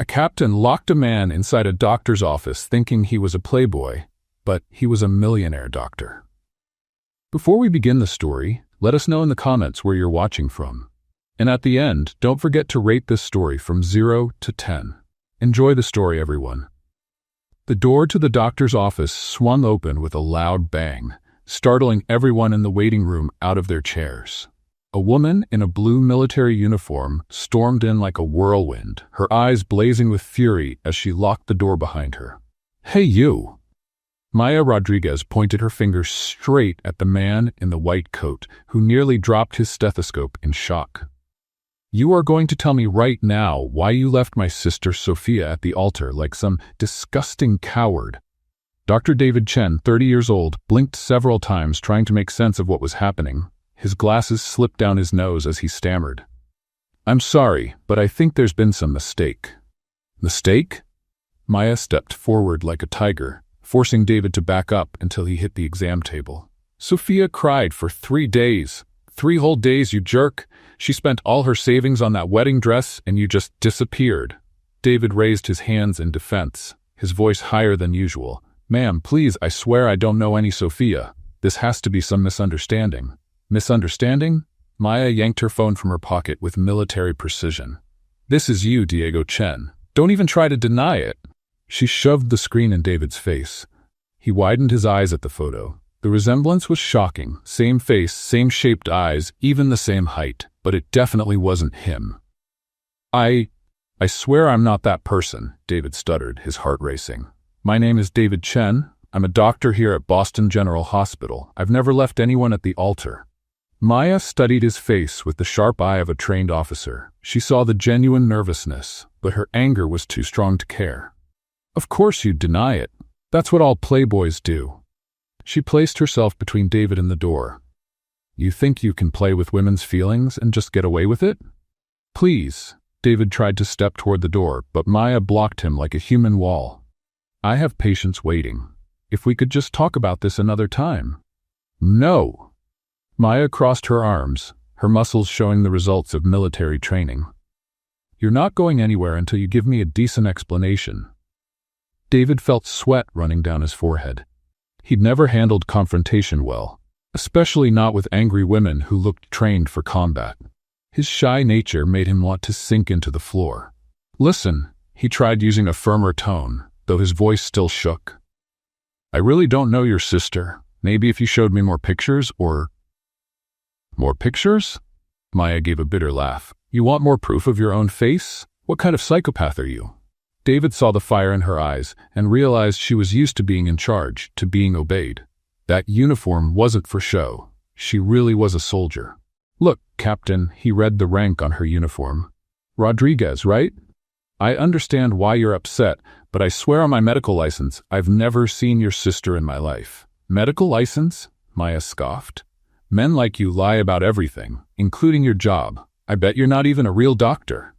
captain locked a man inside a doctor's office thinking he was a playboy, but he was a millionaire doctor. Before we begin the story, let us know in the comments where you're watching from. And at the end, don't forget to rate this story from 0 to 10. Enjoy the story, everyone. The door to the doctor's office swung open with a loud bang, startling everyone in the waiting room out of their chairs. A woman in a blue military uniform stormed in like a whirlwind, her eyes blazing with fury as she locked the door behind her. "Hey, you!" Maya Rodriguez pointed her finger straight at the man in the white coat, who nearly dropped his stethoscope in shock. "You are going to tell me right now why you left my sister Sophia at the altar like some disgusting coward." Dr. David Chen, 30 years old, blinked several times trying to make sense of what was happening. His glasses slipped down his nose as he stammered. "I'm sorry, but I think there's been some mistake." "Mistake?" Maya stepped forward like a tiger, forcing David to back up until he hit the exam table. "Sophia cried for 3 days. 3 whole days, you jerk. She spent all her savings on that wedding dress and you just disappeared." David raised his hands in defense, his voice higher than usual. "Ma'am, please, I swear I don't know any Sophia. This has to be some misunderstanding." "Misunderstanding?" Maya yanked her phone from her pocket with military precision. "This is you, Diego Chen. Don't even try to deny it." She shoved the screen in David's face. He widened his eyes at the photo. The resemblance was shocking. Same face, same shaped eyes, even the same height, but it definitely wasn't him. I swear I'm not that person," David stuttered, his heart racing. "My name is David Chen. I'm a doctor here at Boston General Hospital. I've never left anyone at the altar." Maya studied his face with the sharp eye of a trained officer. She saw the genuine nervousness, but her anger was too strong to care. "Of course you'd deny it. That's what all playboys do." She placed herself between David and the door. "You think you can play with women's feelings and just get away with it?" "Please." David tried to step toward the door, but Maya blocked him like a human wall. "I have patients waiting. If we could just talk about this another time." "No." Maya crossed her arms, her muscles showing the results of military training. "You're not going anywhere until you give me a decent explanation." David felt sweat running down his forehead. He'd never handled confrontation well, especially not with angry women who looked trained for combat. His shy nature made him want to sink into the floor. "Listen," he tried using a firmer tone, though his voice still shook. "I really don't know your sister. Maybe if you showed me more pictures or—" "More pictures?" Maya gave a bitter laugh. "You want more proof of your own face? What kind of psychopath are you?" David saw the fire in her eyes and realized she was used to being in charge, to being obeyed. That uniform wasn't for show. She really was a soldier. "Look, Captain," he read the rank on her uniform. "Rodriguez, right? I understand why you're upset, but I swear on my medical license, I've never seen your sister in my life." "Medical license?" Maya scoffed. "Men like you lie about everything, including your job. I bet you're not even a real doctor."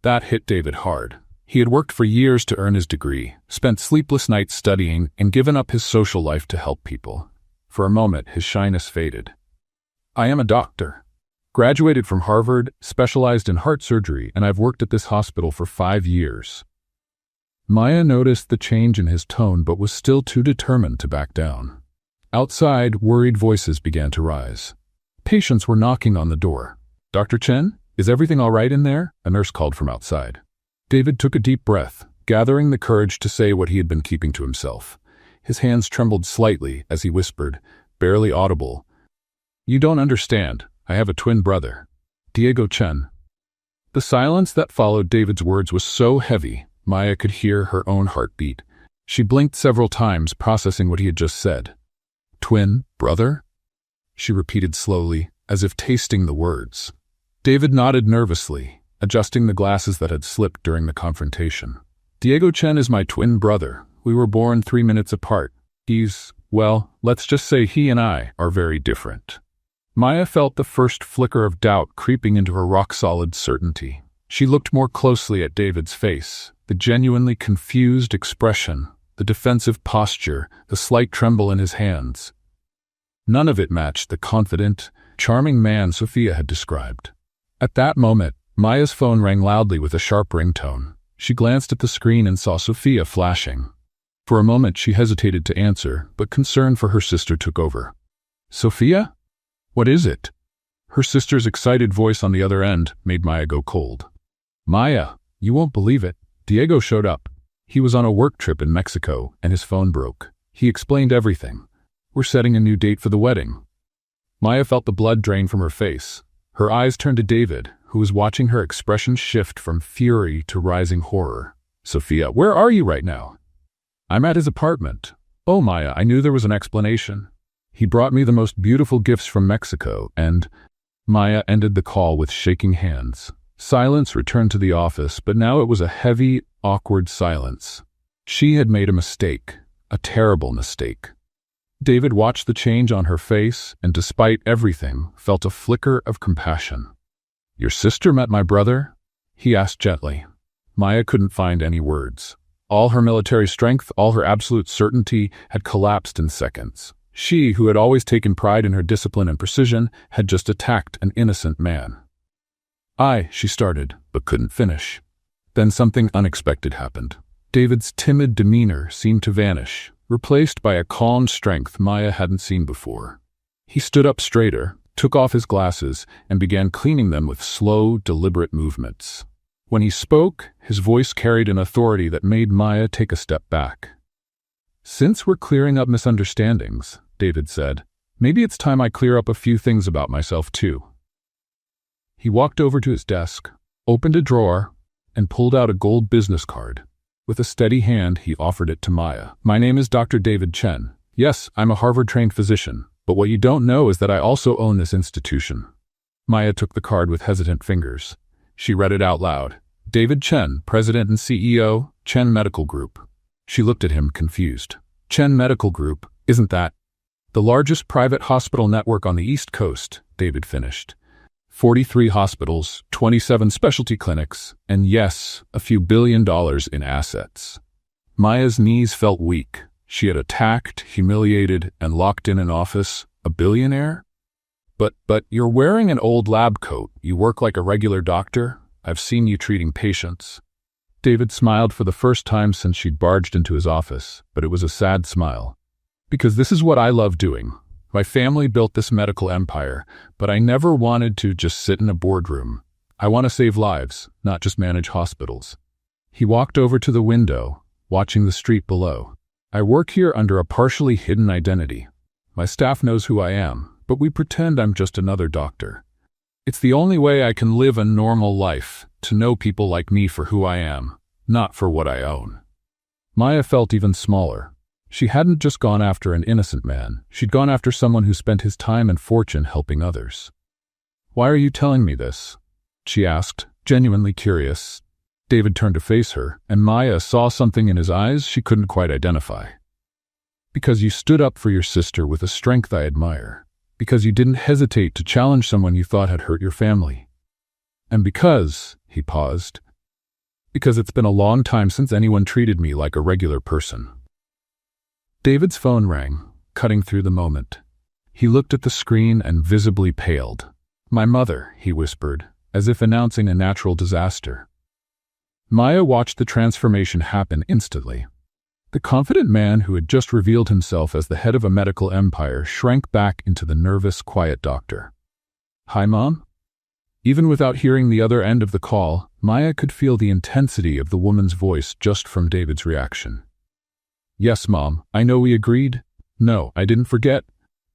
That hit David hard. He had worked for years to earn his degree, spent sleepless nights studying, and given up his social life to help people. For a moment, his shyness faded. "I am a doctor. Graduated from Harvard, specialized in heart surgery, and I've worked at this hospital for 5 years. Maya noticed the change in his tone but was still too determined to back down. Outside, worried voices began to rise. Patients were knocking on the door. "Dr. Chen, is everything all right in there?" a nurse called from outside. David took a deep breath, gathering the courage to say what he had been keeping to himself. His hands trembled slightly as he whispered, barely audible, "You don't understand. I have a twin brother, Diego Chen." The silence that followed David's words was so heavy, Maya could hear her own heartbeat. She blinked several times, processing what he had just said. "Twin brother?" she repeated slowly, as if tasting the words. David nodded nervously, adjusting the glasses that had slipped during the confrontation. "Diego Chen is my twin brother. We were born 3 minutes apart. Well, let's just say he and I are very different." Maya felt the first flicker of doubt creeping into her rock-solid certainty. She looked more closely at David's face, the genuinely confused expression, the defensive posture, the slight tremble in his hands. None of it matched the confident, charming man Sophia had described. At that moment, Maya's phone rang loudly with a sharp ringtone. She glanced at the screen and saw Sophia flashing. For a moment she hesitated to answer, but concern for her sister took over. "Sophia? What is it?" Her sister's excited voice on the other end made Maya go cold. "Maya, you won't believe it. Diego showed up. He was on a work trip in Mexico, and his phone broke. He explained everything. We're setting a new date for the wedding." Maya felt the blood drain from her face. Her eyes turned to David, who was watching her expression shift from fury to rising horror. "Sophia, where are you right now?" "I'm at his apartment." "Oh, Maya, I knew there was an explanation. He brought me the most beautiful gifts from Mexico, and—" Maya ended the call with shaking hands. Silence returned to the office, but now it was a heavy, awkward silence. She had made a mistake, a terrible mistake. David watched the change on her face and, despite everything, felt a flicker of compassion. "Your sister met my brother?" he asked gently. Maya couldn't find any words. All her military strength, all her absolute certainty, had collapsed in seconds. She, who had always taken pride in her discipline and precision, had just attacked an innocent man. She started, but couldn't finish. Then something unexpected happened. David's timid demeanor seemed to vanish, replaced by a calm strength Maya hadn't seen before. He stood up straighter, took off his glasses, and began cleaning them with slow, deliberate movements. When he spoke, his voice carried an authority that made Maya take a step back. "Since we're clearing up misunderstandings," David said, "maybe it's time I clear up a few things about myself too." He walked over to his desk, opened a drawer, and pulled out a gold business card. With a steady hand, he offered it to Maya. "My name is Dr. David Chen. Yes, I'm a Harvard-trained physician, but what you don't know is that I also own this institution." Maya took the card with hesitant fingers. She read it out loud. "David Chen, President and CEO, Chen Medical Group." She looked at him, confused. "Chen Medical Group, isn't that the largest private hospital network on the East Coast?" David finished. 43 hospitals, 27 specialty clinics, and yes, a few $1 billion in assets. Maya's knees felt weak. She had attacked, humiliated, and locked in an office. A billionaire? But you're wearing an old lab coat. You work like a regular doctor. I've seen you treating patients. David smiled for the first time since she'd barged into his office, but it was a sad smile. "Because this is what I love doing. My family built this medical empire, but I never wanted to just sit in a boardroom. I want to save lives, not just manage hospitals." He walked over to the window, watching the street below. "I work here under a partially hidden identity. My staff knows who I am, but we pretend I'm just another doctor. It's the only way I can live a normal life, to know people like me for who I am, not for what I own." Maya felt even smaller. She hadn't just gone after an innocent man. She'd gone after someone who spent his time and fortune helping others. "Why are you telling me this?" she asked, genuinely curious. David turned to face her, and Maya saw something in his eyes she couldn't quite identify. "Because you stood up for your sister with a strength I admire. Because you didn't hesitate to challenge someone you thought had hurt your family. And because," he paused, "because it's been a long time since anyone treated me like a regular person." David's phone rang, cutting through the moment. He looked at the screen and visibly paled. "My mother," he whispered, as if announcing a natural disaster. Maya watched the transformation happen instantly. The confident man who had just revealed himself as the head of a medical empire shrank back into the nervous, quiet doctor. "Hi, Mom?" Even without hearing the other end of the call, Maya could feel the intensity of the woman's voice just from David's reaction. "Yes, Mom, I know we agreed. No, I didn't forget.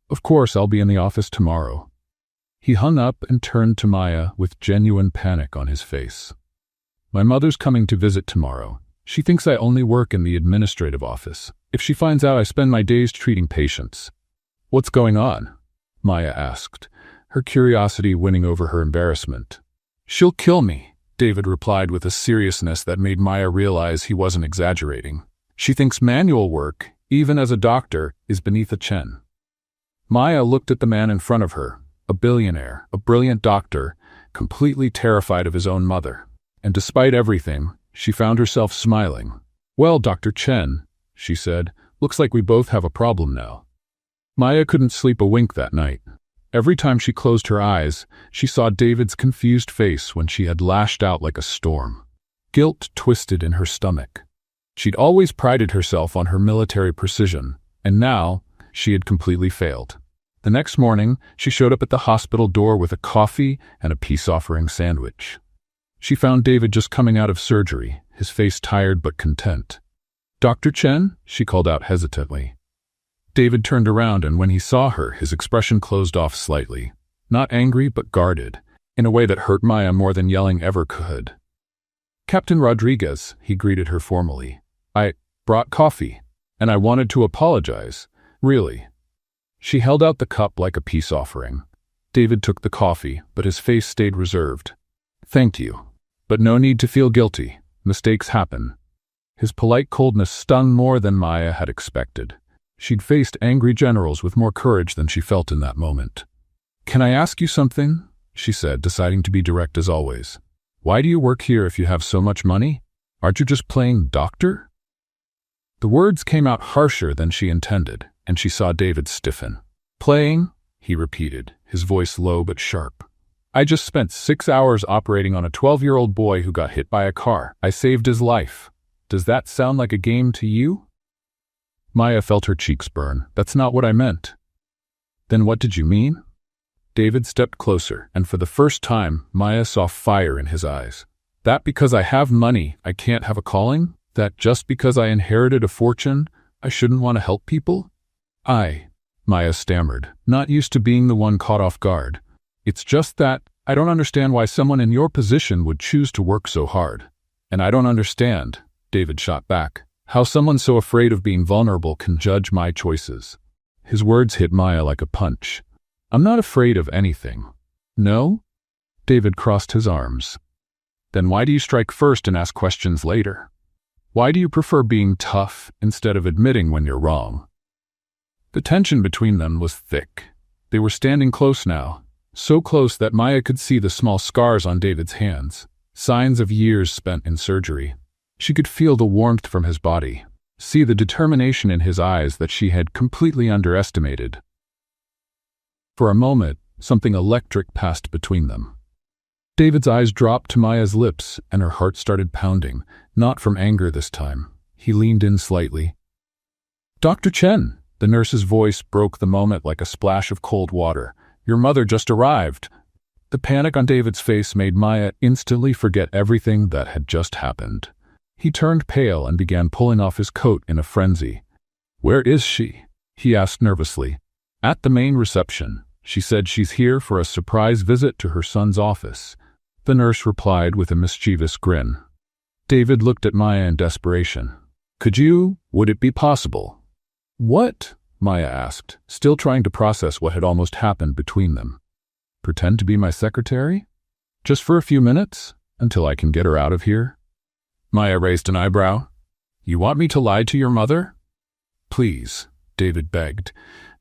Of course, I'll be in the office tomorrow." He hung up and turned to Maya with genuine panic on his face. "My mother's coming to visit tomorrow. She thinks I only work in the administrative office. If she finds out I spend my days treating patients." "What's going on?" Maya asked, her curiosity winning over her embarrassment. "She'll kill me," David replied with a seriousness that made Maya realize he wasn't exaggerating. "She thinks manual work, even as a doctor, is beneath a Chen." Maya looked at the man in front of her, a billionaire, a brilliant doctor, completely terrified of his own mother. And despite everything, she found herself smiling. "Well, Dr. Chen," she said, "looks like we both have a problem now." Maya couldn't sleep a wink that night. Every time she closed her eyes, she saw David's confused face when she had lashed out like a storm. Guilt twisted in her stomach. She'd always prided herself on her military precision, and now she had completely failed. The next morning, she showed up at the hospital door with a coffee and a peace-offering sandwich. She found David just coming out of surgery, his face tired but content. "Dr. Chen?" she called out hesitantly. David turned around, and when he saw her, his expression closed off slightly. Not angry, but guarded, in a way that hurt Maya more than yelling ever could. "Captain Rodriguez," he greeted her formally. "I brought coffee, and I wanted to apologize, really." She held out the cup like a peace offering. David took the coffee, but his face stayed reserved. "Thank you. But no need to feel guilty. Mistakes happen." His polite coldness stung more than Maya had expected. She'd faced angry generals with more courage than she felt in that moment. "Can I ask you something?" she said, deciding to be direct as always. "Why do you work here if you have so much money? Aren't you just playing doctor?" The words came out harsher than she intended, and she saw David stiffen. "Playing?" he repeated, his voice low but sharp. "I just spent 6 hours operating on a 12-year-old boy who got hit by a car. I saved his life. Does that sound like a game to you?" Maya felt her cheeks burn. "That's not what I meant." "Then what did you mean?" David stepped closer, and for the first time, Maya saw fire in his eyes. "That because I have money, I can't have a calling? That just because I inherited a fortune, I shouldn't want to help people?" Maya stammered, not used to being the one caught off guard. "It's just that I don't understand why someone in your position would choose to work so hard. And I don't understand," David shot back, "how someone so afraid of being vulnerable can judge my choices." His words hit Maya like a punch. "I'm not afraid of anything." "No?" David crossed his arms. "Then why do you strike first and ask questions later? Why do you prefer being tough instead of admitting when you're wrong?" The tension between them was thick. They were standing close now, so close that Maya could see the small scars on David's hands, signs of years spent in surgery. She could feel the warmth from his body, see the determination in his eyes that she had completely underestimated. For a moment, something electric passed between them. David's eyes dropped to Maya's lips, and her heart started pounding, not from anger this time. He leaned in slightly. "Dr. Chen!" The nurse's voice broke the moment like a splash of cold water. "Your mother just arrived." The panic on David's face made Maya instantly forget everything that had just happened. He turned pale and began pulling off his coat in a frenzy. "Where is she?" he asked nervously. "At the main reception. She said she's here for a surprise visit to her son's office," the nurse replied with a mischievous grin. David looked at Maya in desperation. Would it be possible?" "What?" Maya asked, still trying to process what had almost happened between them. "Pretend to be my secretary? Just for a few minutes, until I can get her out of here?" Maya raised an eyebrow. "You want me to lie to your mother?" "Please," David begged,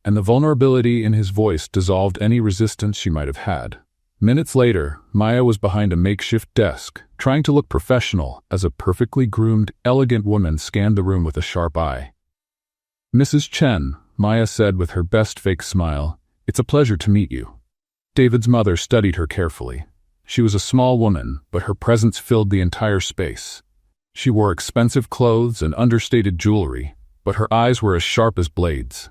and the vulnerability in his voice dissolved any resistance she might have had. Minutes later, Maya was behind a makeshift desk, trying to look professional as a perfectly groomed, elegant woman scanned the room with a sharp eye. "Mrs. Chen," Maya said with her best fake smile, "it's a pleasure to meet you." David's mother studied her carefully. She was a small woman, but her presence filled the entire space. She wore expensive clothes and understated jewelry, but her eyes were as sharp as blades.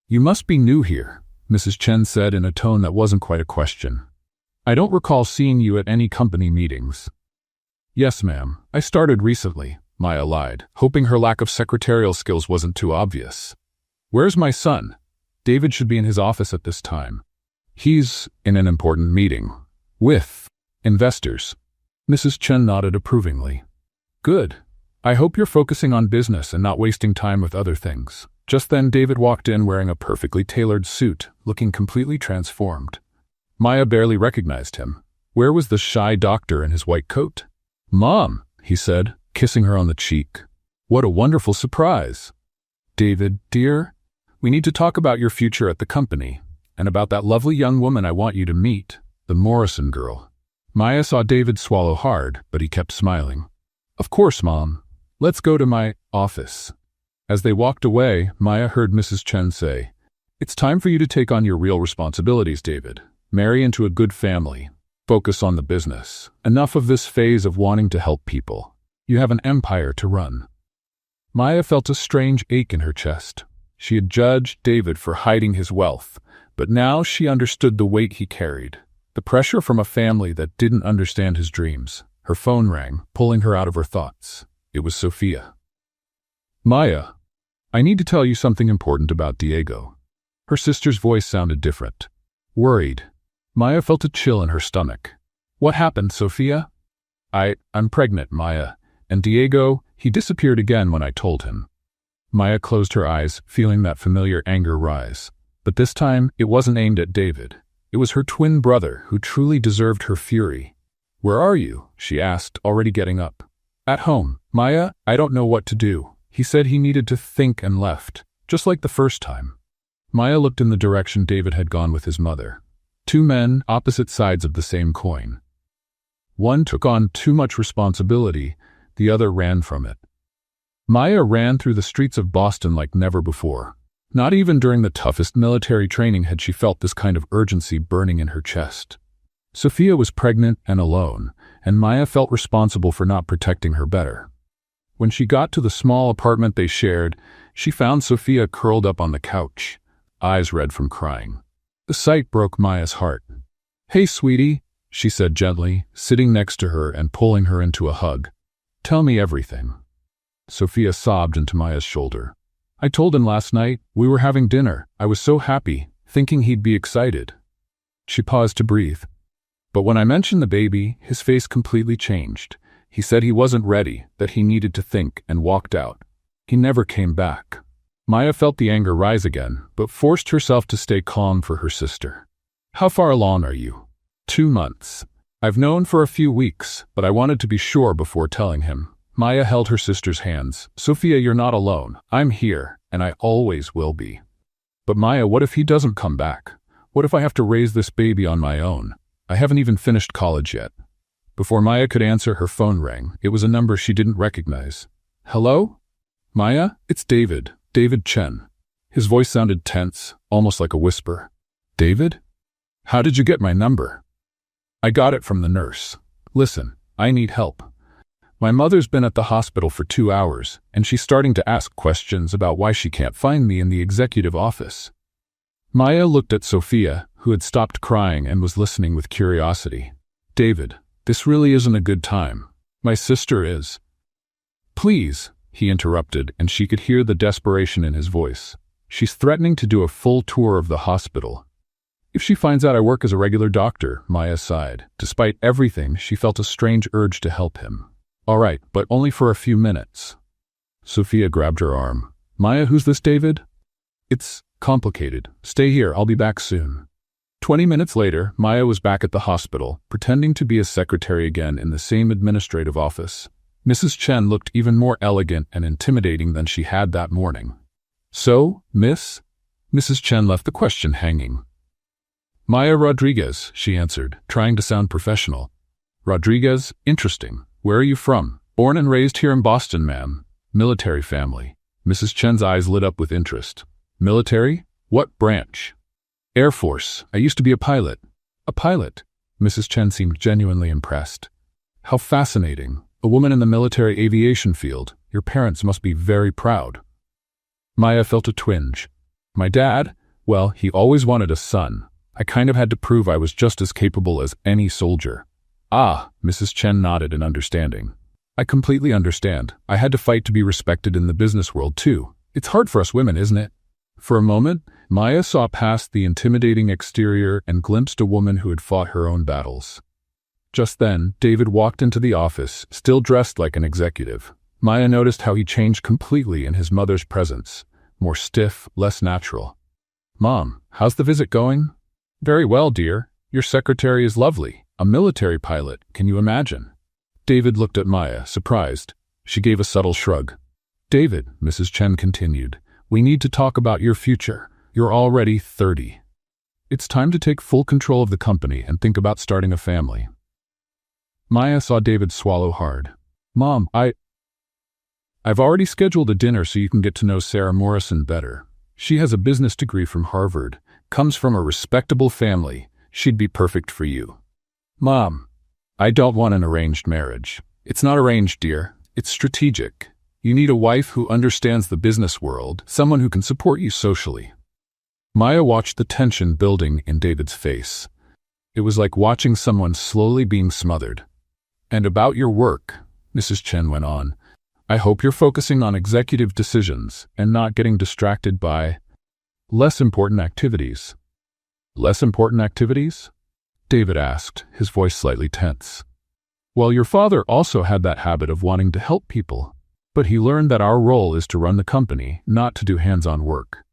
"You must be new here," Mrs. Chen said in a tone that wasn't quite a question. "I don't recall seeing you at any company meetings." "Yes, ma'am. I started recently," Maya lied, hoping her lack of secretarial skills wasn't too obvious. "Where's my son? David should be in his office at this time." "He's in an important meeting. With investors." Mrs. Chen nodded approvingly. "Good. I hope you're focusing on business and not wasting time with other things." Just then, David walked in wearing a perfectly tailored suit, looking completely transformed. Maya barely recognized him. Where was the shy doctor in his white coat? "Mom," he said, kissing her on the cheek. "What a wonderful surprise." "David, dear, we need to talk about your future at the company, and about that lovely young woman I want you to meet, the Morrison girl." Maya saw David swallow hard, but he kept smiling. "Of course, Mom. Let's go to my office." As they walked away, Maya heard Mrs. Chen say, "It's time for you to take on your real responsibilities, David. Marry into a good family. Focus on the business. Enough of this phase of wanting to help people." You have an empire to run." Maya felt a strange ache in her chest. She had judged David for hiding his wealth, but now she understood the weight he carried. The pressure from a family that didn't understand his dreams. Her phone rang, pulling her out of her thoughts. It was Sophia. "Maya, I need to tell you something important about Diego." Her sister's voice sounded different. Worried. Maya felt a chill in her stomach. "What happened, Sophia?" I'm pregnant, Maya. And Diego, he disappeared again when I told him." Maya closed her eyes, feeling that familiar anger rise. But this time, it wasn't aimed at David. It was her twin brother who truly deserved her fury. "Where are you?" she asked, already getting up. "At home. Maya, I don't know what to do." He said he needed to think and left, just like the first time. Maya looked in the direction David had gone with his mother. Two men, opposite sides of the same coin. One took on too much responsibility, the other ran from it. Maya ran through the streets of Boston like never before. Not even during the toughest military training had she felt this kind of urgency burning in her chest. Sophia was pregnant and alone, and Maya felt responsible for not protecting her better. When she got to the small apartment they shared, she found Sophia curled up on the couch, eyes red from crying. The sight broke Maya's heart. "Hey, sweetie," she said gently, sitting next to her and pulling her into a hug. "Tell me everything." Sophia sobbed into Maya's shoulder. "I told him last night. We were having dinner. I was so happy, thinking he'd be excited." She paused to breathe. But when I mentioned the baby, his face completely changed. He said he wasn't ready, that he needed to think, and walked out. He never came back. Maya felt the anger rise again, but forced herself to stay calm for her sister. "How far along are you?" 2 months. "I've known for a few weeks, but I wanted to be sure before telling him." Maya held her sister's hands. "Sophia, you're not alone. I'm here, and I always will be." "But Maya, what if he doesn't come back? What if I have to raise this baby on my own? I haven't even finished college yet." Before Maya could answer, her phone rang. It was a number she didn't recognize. "Hello? Maya, it's David. David Chen." His voice sounded tense, almost like a whisper. "David? How did you get my number?" "I got it from the nurse. Listen, I need help. My mother's been at the hospital for 2 hours, and she's starting to ask questions about why she can't find me in the executive office." Maya looked at Sophia, who had stopped crying and was listening with curiosity. "David, this really isn't a good time. My sister is—" "Please," he interrupted, and she could hear the desperation in his voice. "She's threatening to do a full tour of the hospital. If she finds out I work as a regular doctor," Maya sighed. Despite everything, she felt a strange urge to help him. "All right, but only for a few minutes." Sophia grabbed her arm. "Maya, who's this David?" "It's complicated. Stay here, I'll be back soon." 20 minutes later, Maya was back at the hospital, pretending to be a secretary again in the same administrative office. Mrs. Chen looked even more elegant and intimidating than she had that morning. "So, Miss?" Mrs. Chen left the question hanging. "Maya Rodriguez," she answered, trying to sound professional. "Rodriguez? Interesting. Where are you from?" "Born and raised here in Boston, ma'am. Military family." Mrs. Chen's eyes lit up with interest. "Military? What branch?" "Air Force. I used to be a pilot." "A pilot?" Mrs. Chen seemed genuinely impressed. "How fascinating. A woman in the military aviation field. Your parents must be very proud." Maya felt a twinge. "My dad? Well, he always wanted a son. I kind of had to prove I was just as capable as any soldier." "Ah," Mrs. Chen nodded in understanding. "I completely understand. I had to fight to be respected in the business world too. It's hard for us women, isn't it?" For a moment, Maya saw past the intimidating exterior and glimpsed a woman who had fought her own battles. Just then, David walked into the office, still dressed like an executive. Maya noticed how he changed completely in his mother's presence, more stiff, less natural. "Mom, how's the visit going?" "Very well, dear. Your secretary is lovely. A military pilot, can you imagine?" David looked at Maya, surprised. She gave a subtle shrug. "David," Mrs. Chen continued, "we need to talk about your future. You're already 30. It's time to take full control of the company and think about starting a family." Maya saw David swallow hard. "Mom, I've already scheduled a dinner so you can get to know Sarah Morrison better. She has a business degree from Harvard, comes from a respectable family. She'd be perfect for you." "Mom, I don't want an arranged marriage." "It's not arranged, dear. It's strategic. You need a wife who understands the business world, someone who can support you socially. Maya watched the tension building in David's face. It was like watching someone slowly being smothered. And about your work, Mrs. Chen went on, I hope you're focusing on executive decisions and not getting distracted by less important activities. Less important activities? David asked, his voice slightly tense. Well, your father also had that habit of wanting to help people, but he learned that our role is to run the company, not to do hands-on work.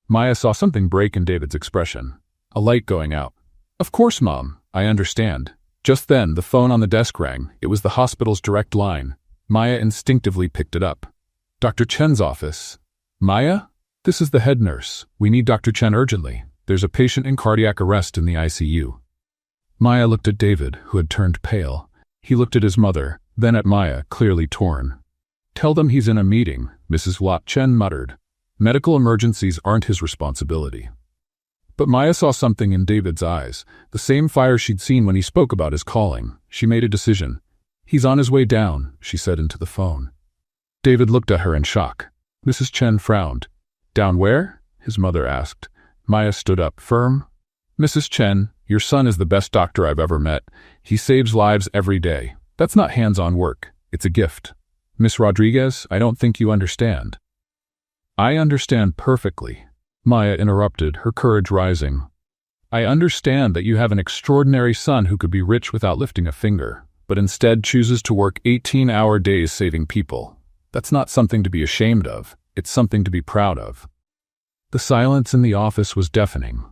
Maya saw something break in David's expression, a light going out. Of course, Mom, I understand. Just then, the phone on the desk rang. It was the hospital's direct line. Maya instinctively picked it up. Dr. Chen's office. Maya? This is the head nurse. We need Dr. Chen urgently. There's a patient in cardiac arrest in the ICU. Maya looked at David, who had turned pale. He looked at his mother, then at Maya, clearly torn. Tell them he's in a meeting, Mrs. Wat Chen muttered. Medical emergencies aren't his responsibility. But Maya saw something in David's eyes, the same fire she'd seen when he spoke about his calling. She made a decision. He's on his way down, she said into the phone. David looked at her in shock. Mrs. Chen frowned. Down where? His mother asked. Maya stood up, firm. Mrs. Chen, your son is the best doctor I've ever met. He saves lives every day. That's not hands-on work. It's a gift. Miss Rodriguez, I don't think you understand. I understand perfectly, Maya interrupted, her courage rising. I understand that you have an extraordinary son who could be rich without lifting a finger, but instead chooses to work 18-hour days saving people. That's not something to be ashamed of. It's something to be proud of. The silence in the office was deafening.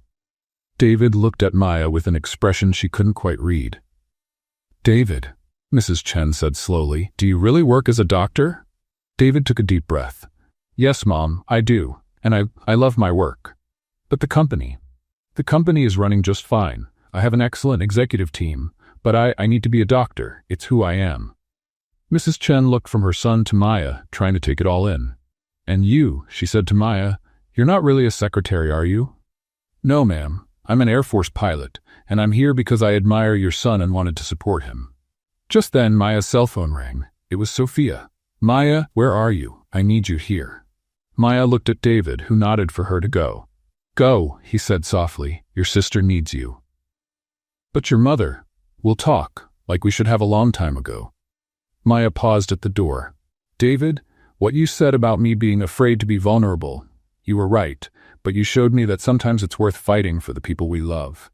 David looked at Maya with an expression she couldn't quite read. David, Mrs. Chen said slowly, do you really work as a doctor? David took a deep breath. Yes, Mom, I do, and I love my work. But the company is running just fine. I have an excellent executive team, but I need to be a doctor. It's who I am. Mrs. Chen looked from her son to Maya, trying to take it all in. And you, she said to Maya, you're not really a secretary, are you? No, ma'am. I'm an Air Force pilot, and I'm here because I admire your son and wanted to support him. Just then, Maya's cell phone rang. It was Sophia. Maya, where are you? I need you here. Maya looked at David, who nodded for her to go. Go, he said softly. Your sister needs you. But your mother. We'll talk, like we should have a long time ago. Maya paused at the door. David, what you said about me being afraid to be vulnerable, you were right, but you showed me that sometimes it's worth fighting for the people we love.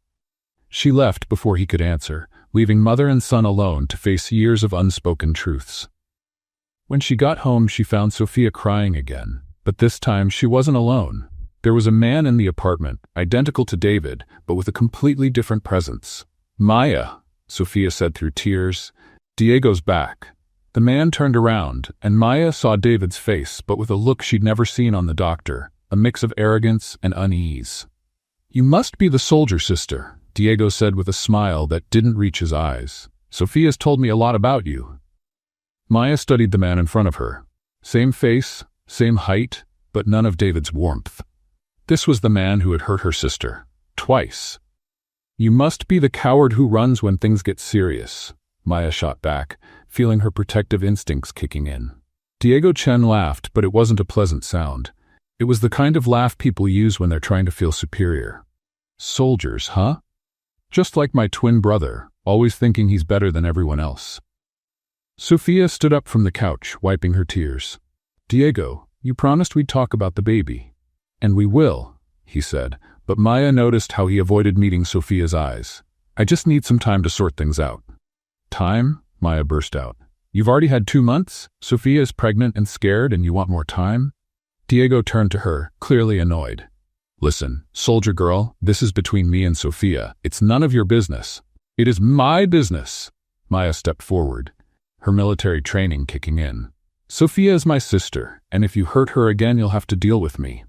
She left before he could answer, leaving mother and son alone to face years of unspoken truths. When she got home, she found Sophia crying again, but this time she wasn't alone. There was a man in the apartment, identical to David, but with a completely different presence. Maya, Sophia said through tears, Diego's back. The man turned around, and Maya saw David's face, but with a look she'd never seen on the doctor, a mix of arrogance and unease. You must be the soldier sister, Diego said with a smile that didn't reach his eyes. Sophia's told me a lot about you. Maya studied the man in front of her. Same face, same height, but none of David's warmth. This was the man who had hurt her sister. Twice. You must be the coward who runs when things get serious, Maya shot back, feeling her protective instincts kicking in. Diego Chen laughed, but it wasn't a pleasant sound. It was the kind of laugh people use when they're trying to feel superior. Soldiers, huh? Just like my twin brother, always thinking he's better than everyone else. Sophia stood up from the couch, wiping her tears. Diego, you promised we'd talk about the baby. And we will, he said, but Maya noticed how he avoided meeting Sophia's eyes. I just need some time to sort things out. Time? Maya burst out. You've already had 2 months? Sophia is pregnant and scared and you want more time? Diego turned to her, clearly annoyed. Listen, soldier girl, this is between me and Sophia. It's none of your business. It is my business. Maya stepped forward, her military training kicking in. Sophia is my sister, and if you hurt her again, you'll have to deal with me.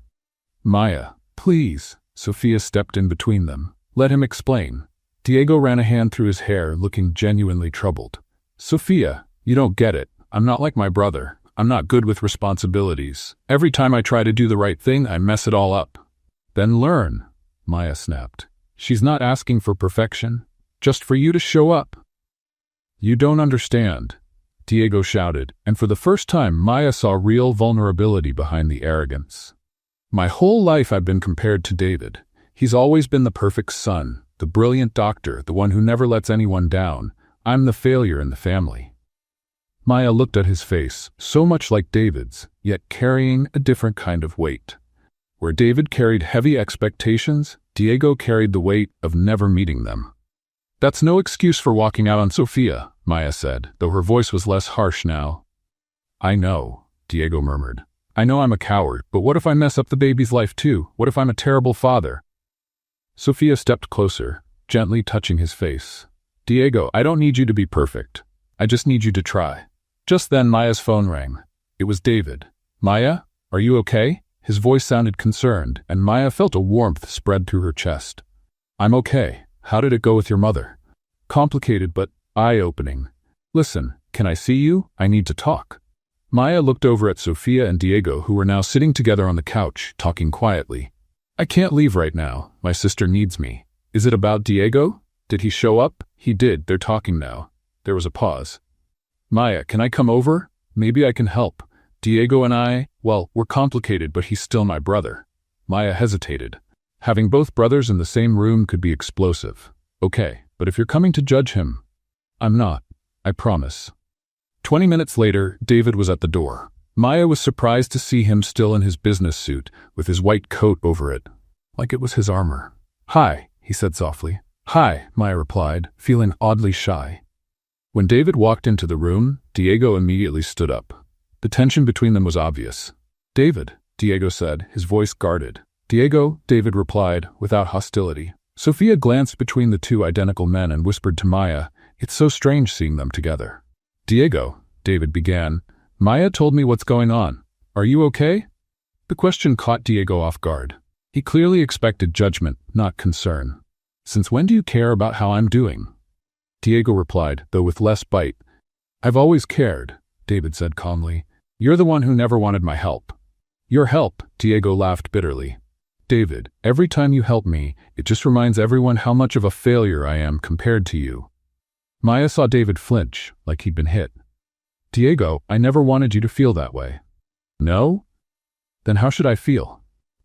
Maya, please. Sophia stepped in between them. Let him explain. Diego ran a hand through his hair, looking genuinely troubled. Sophia, you don't get it. I'm not like my brother. I'm not good with responsibilities. Every time I try to do the right thing, I mess it all up. Then learn, Maya snapped. She's not asking for perfection, just for you to show up. You don't understand. Diego shouted, and for the first time Maya saw real vulnerability behind the arrogance. My whole life I've been compared to David. He's always been the perfect son, the brilliant doctor, the one who never lets anyone down. I'm the failure in the family. Maya looked at his face, so much like David's, yet carrying a different kind of weight. Where David carried heavy expectations, Diego carried the weight of never meeting them. That's no excuse for walking out on Sofia, Maya said, though her voice was less harsh now. I know, Diego murmured. I know I'm a coward, but what if I mess up the baby's life too? What if I'm a terrible father? Sofia stepped closer, gently touching his face. Diego, I don't need you to be perfect. I just need you to try. Just then Maya's phone rang. It was David. Maya, are you okay? His voice sounded concerned, and Maya felt a warmth spread through her chest. I'm okay. How did it go with your mother? Complicated but eye-opening. Listen, can I see you? I need to talk. Maya looked over at Sofia and Diego, who were now sitting together on the couch, talking quietly. I can't leave right now. My sister needs me. Is it about Diego? Did he show up? He did. They're talking now. There was a pause. Maya, can I come over? Maybe I can help. Diego and I, well, we're complicated, but he's still my brother. Maya hesitated. Having both brothers in the same room could be explosive. Okay, but if you're coming to judge him, I'm not. I promise. 20 minutes later, David was at the door. Maya was surprised to see him still in his business suit, with his white coat over it, like it was his armor. Hi, he said softly. Hi, Maya replied, feeling oddly shy. When David walked into the room, Diego immediately stood up. The tension between them was obvious. David, Diego said, his voice guarded. Diego, David replied, without hostility. Sofia glanced between the two identical men and whispered to Maya, it's so strange seeing them together. Diego, David began, Maya told me what's going on. Are you okay? The question caught Diego off guard. He clearly expected judgment, not concern. Since when do you care about how I'm doing? Diego replied, though with less bite. I've always cared, David said calmly. You're the one who never wanted my help. Your help, Diego laughed bitterly. David, every time you help me, it just reminds everyone how much of a failure I am compared to you. Maya saw David flinch, like he'd been hit. Diego, I never wanted you to feel that way. No? Then how should I feel?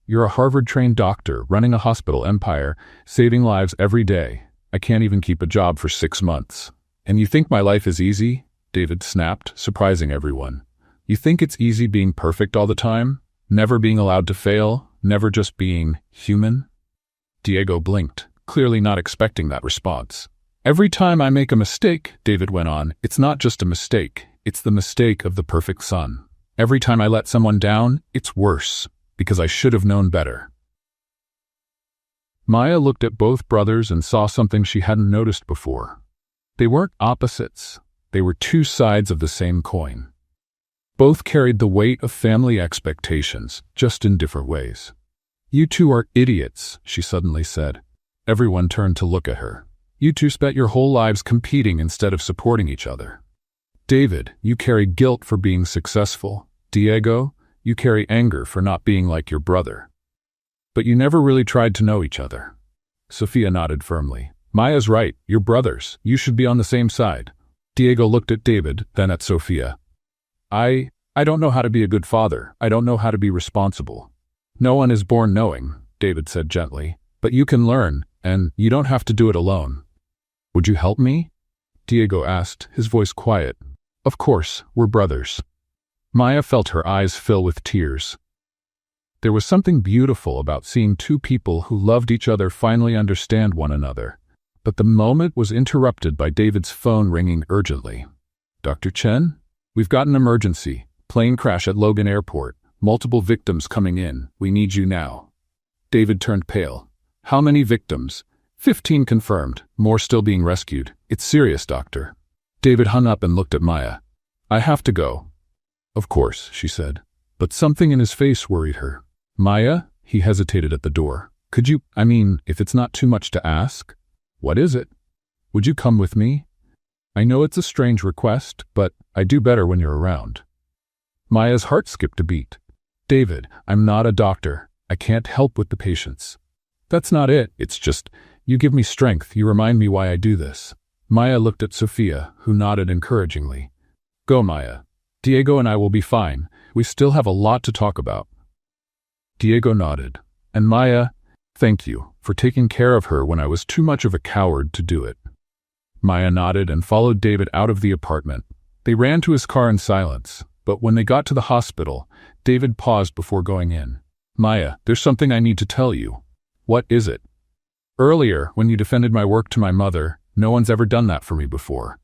You're a Harvard-trained doctor, running a hospital empire, saving lives every day. I can't even keep a job for 6 months. And you think my life is easy? David snapped, surprising everyone. You think it's easy being perfect all the time? Never being allowed to fail? Never just being human? Diego blinked, clearly not expecting that response. Every time I make a mistake, David went on, it's not just a mistake, it's the mistake of the perfect son. Every time I let someone down, it's worse, because I should have known better. Maya looked at both brothers and saw something she hadn't noticed before. They weren't opposites, they were two sides of the same coin. Both carried the weight of family expectations, just in different ways. You two are idiots, she suddenly said. Everyone turned to look at her. You two spent your whole lives competing instead of supporting each other. David, you carry guilt for being successful. Diego, you carry anger for not being like your brother. But you never really tried to know each other. Sofia nodded firmly. Maya's right, you're brothers. You should be on the same side. Diego looked at David, then at Sofia. I don't know how to be a good father. I don't know how to be responsible. No one is born knowing, David said gently. But you can learn, and you don't have to do it alone. Would you help me? Diego asked, his voice quiet. Of course, we're brothers. Maya felt her eyes fill with tears. There was something beautiful about seeing two people who loved each other finally understand one another. But the moment was interrupted by David's phone ringing urgently. Dr. Chen? We've got an emergency. Plane crash at Logan Airport. Multiple victims coming in. We need you now. David turned pale. How many victims? 15 confirmed. More still being rescued. It's serious, doctor. David hung up and looked at Maya. I have to go. Of course, she said. But something in his face worried her. Maya? He hesitated at the door. Could you, if it's not too much to ask? What is it? Would you come with me? I know it's a strange request, but I do better when you're around. Maya's heart skipped a beat. David, I'm not a doctor. I can't help with the patients. That's not it. It's just, you give me strength. You remind me why I do this. Maya looked at Sofia, who nodded encouragingly. Go, Maya. Diego and I will be fine. We still have a lot to talk about. Diego nodded. And Maya, thank you for taking care of her when I was too much of a coward to do it. Maya nodded and followed David out of the apartment. They ran to his car in silence, but when they got to the hospital, David paused before going in. Maya, there's something I need to tell you. What is it? Earlier, when you defended my work to my mother, no one's ever done that for me before.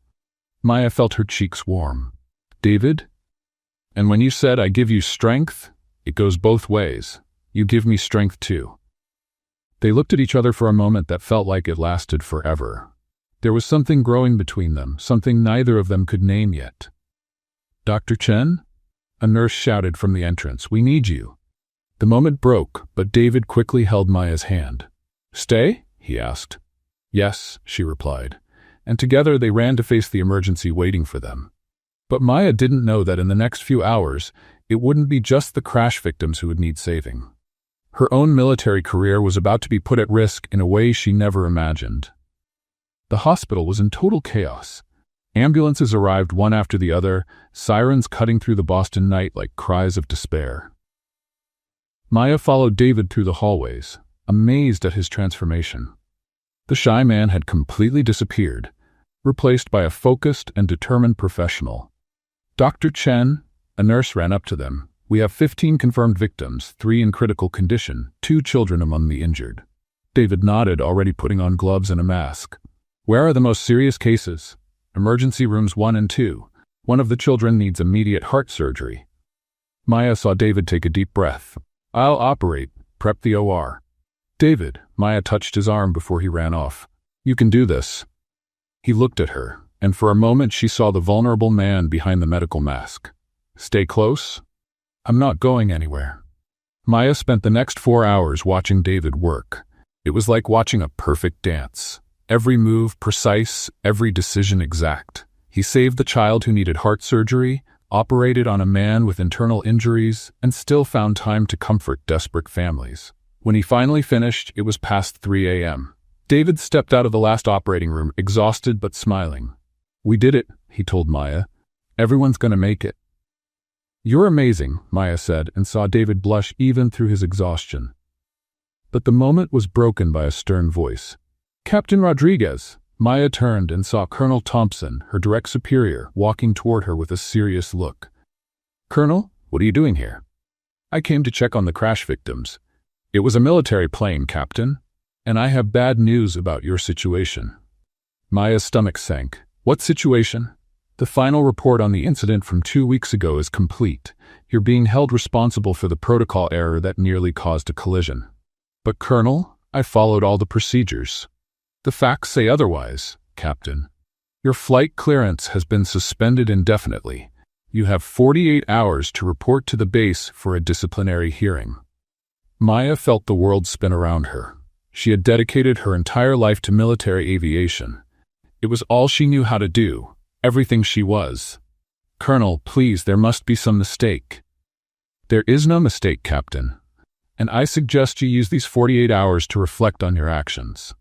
Maya felt her cheeks warm. David? And when you said I give you strength, it goes both ways. You give me strength too. They looked at each other for a moment that felt like it lasted forever. There was something growing between them, something neither of them could name yet. Dr. Chen? A nurse shouted from the entrance. We need you. The moment broke, but David quickly held Maya's hand. Stay? He asked. Yes, she replied, and together they ran to face the emergency waiting for them. But Maya didn't know that in the next few hours, it wouldn't be just the crash victims who would need saving. Her own military career was about to be put at risk in a way she never imagined. The hospital was in total chaos. Ambulances arrived one after the other, sirens cutting through the Boston night like cries of despair. Maya followed David through the hallways, amazed at his transformation. The shy man had completely disappeared, replaced by a focused and determined professional. Dr. Chen, a nurse, ran up to them. We have 15 confirmed victims, 3 in critical condition, 2 children among the injured. David nodded, already putting on gloves and a mask. Where are the most serious cases? Emergency rooms 1 and 2. One of the children needs immediate heart surgery. Maya saw David take a deep breath. I'll operate. Prep the OR. David, Maya touched his arm before he ran off. You can do this. He looked at her, and for a moment she saw the vulnerable man behind the medical mask. Stay close. I'm not going anywhere. Maya spent the next 4 hours watching David work. It was like watching a perfect dance. Every move precise, every decision exact. He saved the child who needed heart surgery, operated on a man with internal injuries, and still found time to comfort desperate families. When he finally finished, it was past 3 a.m. David stepped out of the last operating room, exhausted but smiling. We did it, he told Maya. Everyone's gonna make it. You're amazing, Maya said, and saw David blush even through his exhaustion. But the moment was broken by a stern voice. Captain Rodriguez! Maya turned and saw Colonel Thompson, her direct superior, walking toward her with a serious look. Colonel, what are you doing here? I came to check on the crash victims. It was a military plane, Captain, and I have bad news about your situation. Maya's stomach sank. What situation? The final report on the incident from 2 weeks ago is complete. You're being held responsible for the protocol error that nearly caused a collision. But Colonel, I followed all the procedures. The facts say otherwise, Captain. Your flight clearance has been suspended indefinitely. You have 48 hours to report to the base for a disciplinary hearing. Maya felt the world spin around her. She had dedicated her entire life to military aviation. It was all she knew how to do, everything she was. Colonel, please, there must be some mistake. There is no mistake, Captain. And I suggest you use these 48 hours to reflect on your actions.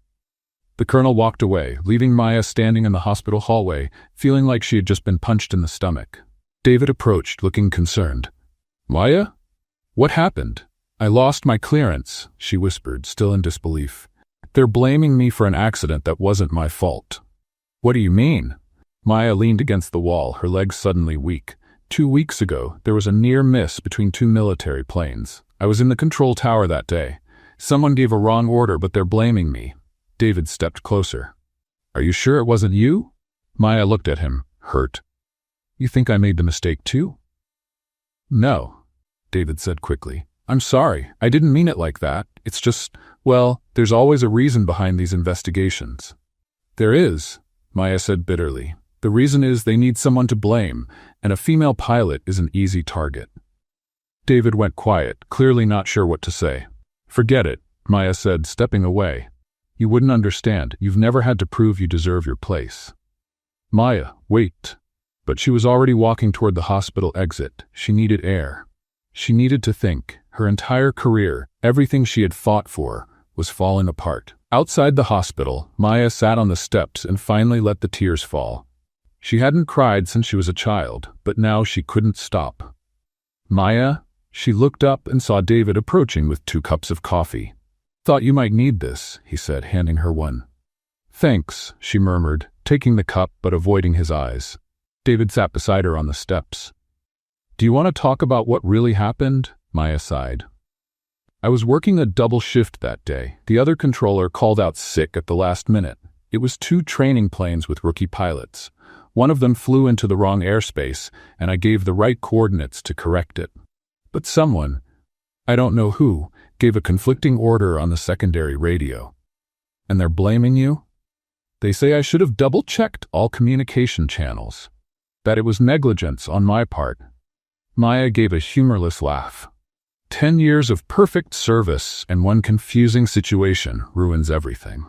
The colonel walked away, leaving Maya standing in the hospital hallway, feeling like she had just been punched in the stomach. David approached, looking concerned. Maya? What happened? I lost my clearance, she whispered, still in disbelief. They're blaming me for an accident that wasn't my fault. What do you mean? Maya leaned against the wall, her legs suddenly weak. 2 weeks ago, there was a near miss between 2 military planes. I was in the control tower that day. Someone gave a wrong order, but they're blaming me. David stepped closer. Are you sure it wasn't you? Maya looked at him, hurt. You think I made the mistake too? No, David said quickly. I'm sorry, I didn't mean it like that. It's just, well, there's always a reason behind these investigations. There is, Maya said bitterly. The reason is they need someone to blame, and a female pilot is an easy target. David went quiet, clearly not sure what to say. Forget it, Maya said, stepping away. You wouldn't understand. You've never had to prove you deserve your place. Maya, wait. But she was already walking toward the hospital exit. She needed air. She needed to think. Her entire career, everything she had fought for, was falling apart. Outside the hospital, Maya sat on the steps and finally let the tears fall. She hadn't cried since she was a child, but now she couldn't stop. Maya, she looked up and saw David approaching with 2 cups of coffee. Thought you might need this, he said, handing her one. Thanks, she murmured, taking the cup but avoiding his eyes. David sat beside her on the steps. Do you want to talk about what really happened? Maya sighed. I was working a double shift that day. The other controller called out sick at the last minute. It was 2 training planes with rookie pilots. One of them flew into the wrong airspace, and I gave the right coordinates to correct it. But someone, I don't know who, gave a conflicting order on the secondary radio. And they're blaming you? They say I should have double-checked all communication channels. That it was negligence on my part. Maya gave a humorless laugh. 10 years of perfect service and one confusing situation ruins everything.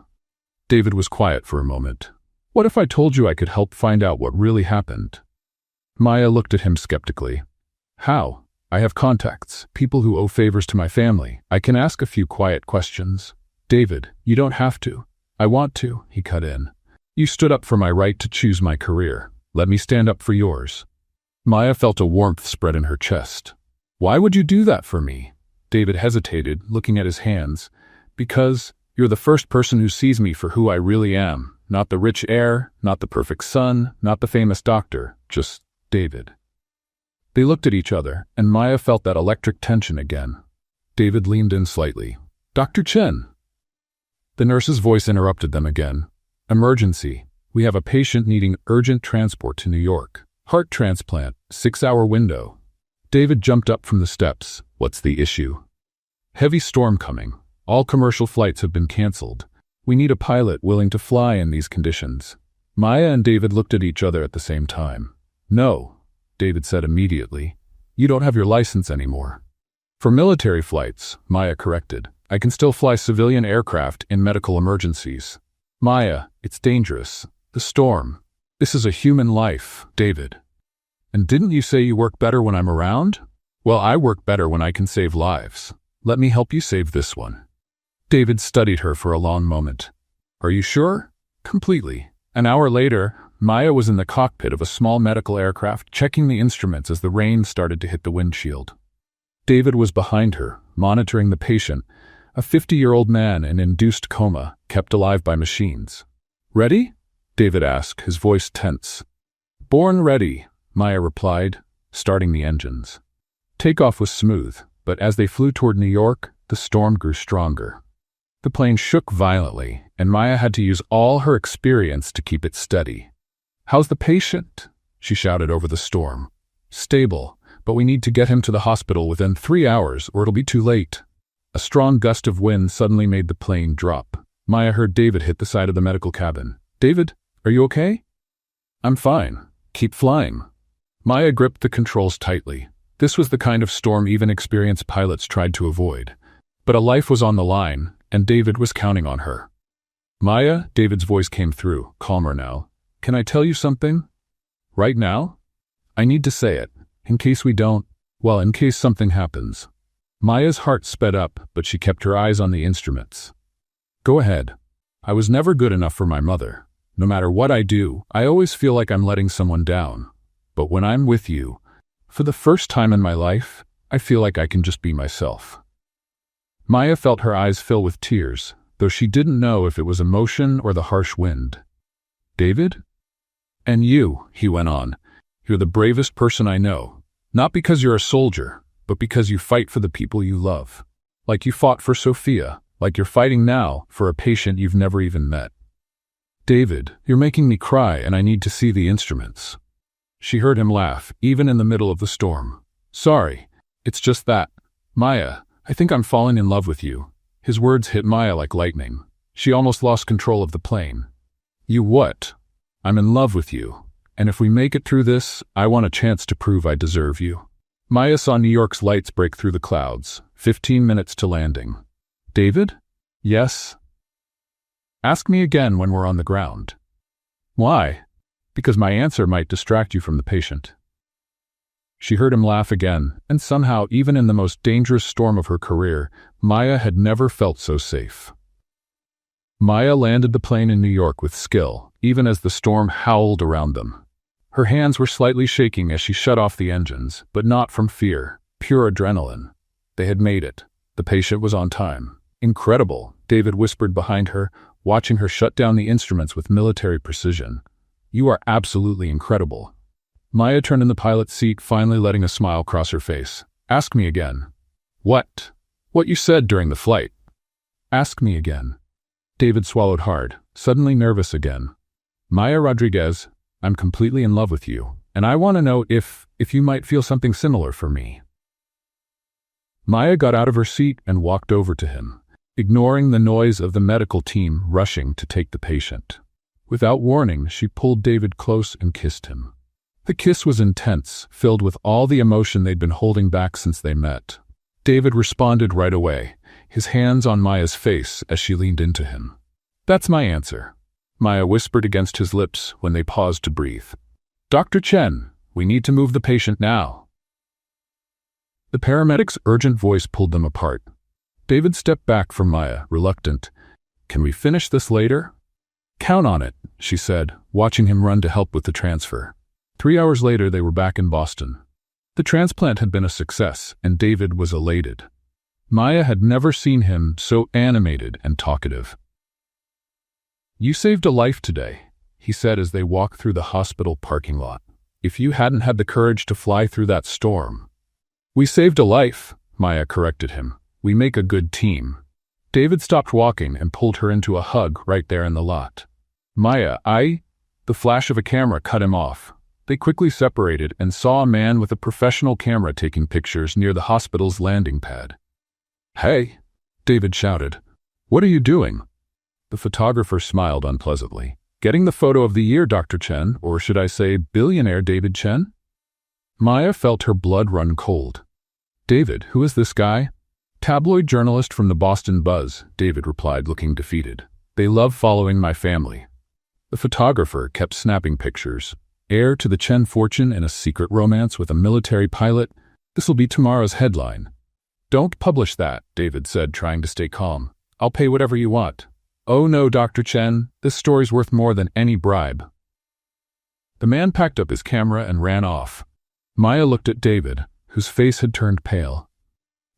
David was quiet for a moment. What if I told you I could help find out what really happened? Maya looked at him skeptically. How? I have contacts, people who owe favors to my family. I can ask a few quiet questions. David, you don't have to. I want to, he cut in. You stood up for my right to choose my career. Let me stand up for yours. Maya felt a warmth spread in her chest. Why would you do that for me? David hesitated, looking at his hands. Because you're the first person who sees me for who I really am. Not the rich heir, not the perfect son, not the famous doctor, just David. They looked at each other, and Maya felt that electric tension again. David leaned in slightly. Dr. Chen. The nurse's voice interrupted them again. Emergency. We have a patient needing urgent transport to New York. Heart transplant, 6-hour window. David jumped up from the steps. What's the issue? Heavy storm coming. All commercial flights have been canceled. We need a pilot willing to fly in these conditions. Maya and David looked at each other at the same time. No, David said immediately. You don't have your license anymore. For military flights, Maya corrected. I can still fly civilian aircraft in medical emergencies. Maya, it's dangerous. The storm. This is a human life, David. And didn't you say you work better when I'm around? Well, I work better when I can save lives. Let me help you save this one. David studied her for a long moment. Are you sure? Completely. An hour later, Maya was in the cockpit of a small medical aircraft, checking the instruments as the rain started to hit the windshield. David was behind her, monitoring the patient, a 50-year-old man in induced coma, kept alive by machines. Ready? David asked, his voice tense. Born ready, Maya replied, starting the engines. Takeoff was smooth, but as they flew toward New York, the storm grew stronger. The plane shook violently, and Maya had to use all her experience to keep it steady. How's the patient? She shouted over the storm. Stable, but we need to get him to the hospital within 3 hours or it'll be too late. A strong gust of wind suddenly made the plane drop. Maya heard David hit the side of the medical cabin. David, are you okay? I'm fine. Keep flying. Maya gripped the controls tightly. This was the kind of storm even experienced pilots tried to avoid. But a life was on the line, and David was counting on her. Maya, David's voice came through, calmer now. Can I tell you something? Right now? I need to say it, in case we don't, well, in case something happens. Maya's heart sped up, but she kept her eyes on the instruments. Go ahead. I was never good enough for my mother. No matter what I do, I always feel like I'm letting someone down. But when I'm with you, for the first time in my life, I feel like I can just be myself. Maya felt her eyes fill with tears, though she didn't know if it was emotion or the harsh wind. David? And you, he went on, you're the bravest person I know. Not because you're a soldier, but because you fight for the people you love. Like you fought for Sophia, like you're fighting now for a patient you've never even met. David, you're making me cry and I need to see the instruments. She heard him laugh, even in the middle of the storm. Sorry, it's just that. Maya, I think I'm falling in love with you. His words hit Maya like lightning. She almost lost control of the plane. You what? I'm in love with you. And if we make it through this, I want a chance to prove I deserve you. Maya saw New York's lights break through the clouds. 15 minutes to landing. David? Yes? Ask me again when we're on the ground. Why? Because my answer might distract you from the patient. She heard him laugh again, and somehow, even in the most dangerous storm of her career, Maya had never felt so safe. Maya landed the plane in New York with skill, even as the storm howled around them. Her hands were slightly shaking as she shut off the engines, but not from fear, pure adrenaline. They had made it. The patient was on time. Incredible, David whispered behind her, watching her shut down the instruments with military precision. You are absolutely incredible. Maya turned in the pilot's seat, finally letting a smile cross her face. Ask me again. What? What you said during the flight. Ask me again. David swallowed hard, suddenly nervous again. Maya Rodriguez, I'm completely in love with you, and I want to know if you might feel something similar for me. Maya got out of her seat and walked over to him, ignoring the noise of the medical team rushing to take the patient. Without warning, she pulled David close and kissed him. The kiss was intense, filled with all the emotion they'd been holding back since they met. David responded right away, his hands on Maya's face as she leaned into him. That's my answer, Maya whispered against his lips when they paused to breathe. Dr. Chen, we need to move the patient now. The paramedic's urgent voice pulled them apart. David stepped back from Maya, reluctant. Can we finish this later? Count on it, she said, watching him run to help with the transfer. 3 hours later, they were back in Boston. The transplant had been a success, and David was elated. Maya had never seen him so animated and talkative. You saved a life today, he said as they walked through the hospital parking lot. If you hadn't had the courage to fly through that storm. We saved a life, Maya corrected him. We make a good team. David stopped walking and pulled her into a hug right there in the lot. Maya, The flash of a camera cut him off. They quickly separated and saw a man with a professional camera taking pictures near the hospital's landing pad. Hey, David shouted. What are you doing? The photographer smiled unpleasantly. Getting the photo of the year, Dr. Chen, or should I say billionaire David Chen? Maya felt her blood run cold. David, who is this guy? Tabloid journalist from the Boston Buzz, David replied, looking defeated. They love following my family. The photographer kept snapping pictures. Heir to the Chen fortune in a secret romance with a military pilot. This'll be tomorrow's headline. Don't publish that, David said, trying to stay calm. I'll pay whatever you want. Oh no, Dr. Chen, this story's worth more than any bribe. The man packed up his camera and ran off. Maya looked at David, whose face had turned pale.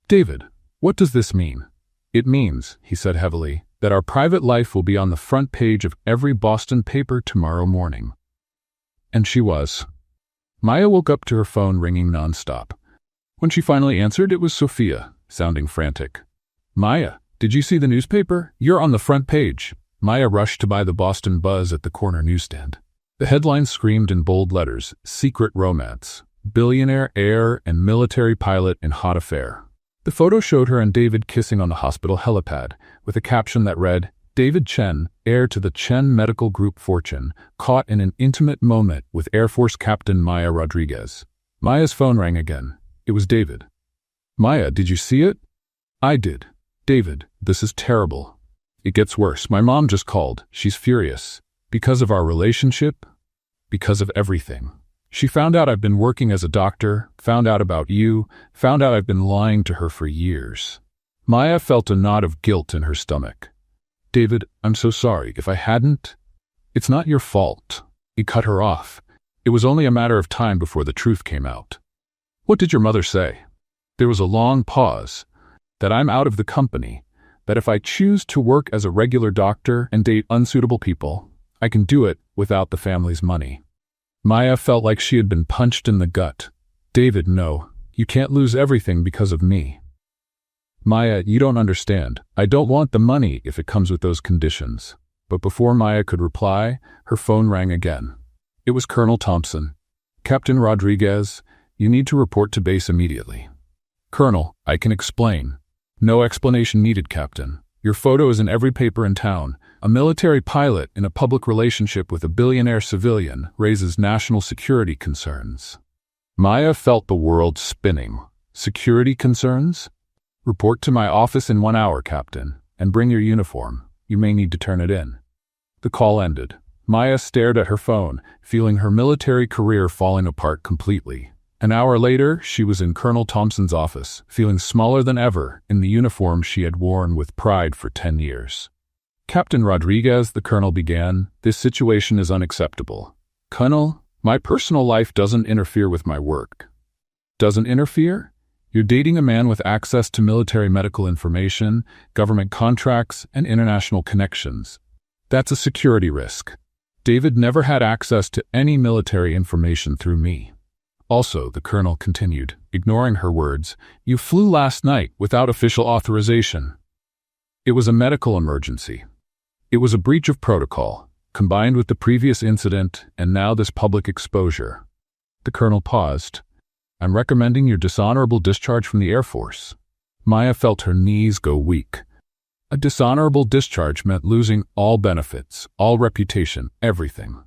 David, what does this mean? It means, he said heavily, that our private life will be on the front page of every Boston paper tomorrow morning. And she was. Maya woke up to her phone ringing nonstop. When she finally answered, it was Sophia, sounding frantic. Maya, did you see the newspaper? You're on the front page. Maya rushed to buy the Boston Buzz at the corner newsstand. The headline screamed in bold letters, Secret Romance. Billionaire, heir, and military pilot in hot affair. The photo showed her and David kissing on the hospital helipad, with a caption that read, David Chen, heir to the Chen Medical Group fortune, caught in an intimate moment with Air Force Captain Maya Rodriguez. Maya's phone rang again. It was David. Maya, did you see it? I did. David, this is terrible. It gets worse. My mom just called. She's furious. Because of our relationship? Because of everything. She found out I've been working as a doctor, found out about you, found out I've been lying to her for years. Maya felt a knot of guilt in her stomach. David, I'm so sorry. If I hadn't... It's not your fault. He cut her off. It was only a matter of time before the truth came out. What did your mother say? There was a long pause. That I'm out of the company. That if I choose to work as a regular doctor and date unsuitable people, I can do it without the family's money. Maya felt like she had been punched in the gut. David, no. You can't lose everything because of me. Maya, you don't understand. I don't want the money if it comes with those conditions. But before Maya could reply, her phone rang again. It was Colonel Thompson. Captain Rodriguez, you need to report to base immediately. Colonel, I can explain. No explanation needed, Captain. Your photo is in every paper in town. A military pilot in a public relationship with a billionaire civilian raises national security concerns. Maya felt the world spinning. Security concerns? Report to my office in 1 hour, Captain, and bring your uniform. You may need to turn it in. The call ended. Maya stared at her phone, feeling her military career falling apart completely. An hour later, she was in Colonel Thompson's office, feeling smaller than ever in the uniform she had worn with pride for 10 years. Captain Rodriguez, the colonel began, this situation is unacceptable. Colonel, My personal life doesn't interfere with my work. Doesn't interfere? You're dating a man with access to military medical information, government contracts, and international connections. That's a security risk. David never had access to any military information through me. Also, the colonel continued, ignoring her words, you flew last night without official authorization. It was a medical emergency. It was a breach of protocol, combined with the previous incident and now this public exposure. The colonel paused. I'm recommending your dishonorable discharge from the Air Force. Maya felt her knees go weak. A dishonorable discharge meant losing all benefits, all reputation, everything.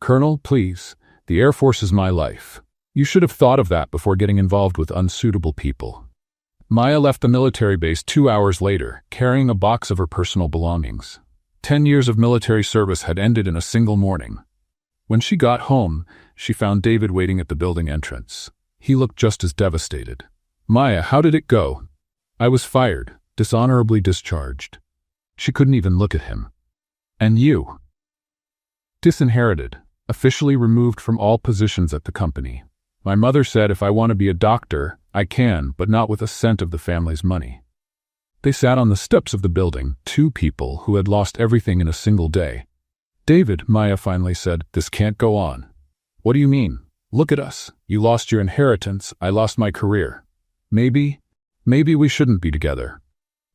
Colonel, please, the Air Force is my life. You should have thought of that before getting involved with unsuitable people. Maya left the military base 2 hours later, carrying a box of her personal belongings. 10 years of military service had ended in a single morning. When she got home, she found David waiting at the building entrance. He looked just as devastated. Maya, how did it go? I was fired, dishonorably discharged. She couldn't even look at him. And you? Disinherited, officially removed from all positions at the company. My mother said if I want to be a doctor, I can, but not with a cent of the family's money. They sat on the steps of the building, two people who had lost everything in a single day. David, Maya finally said, this can't go on. What do you mean? Look at us. You lost your inheritance, I lost my career. Maybe we shouldn't be together.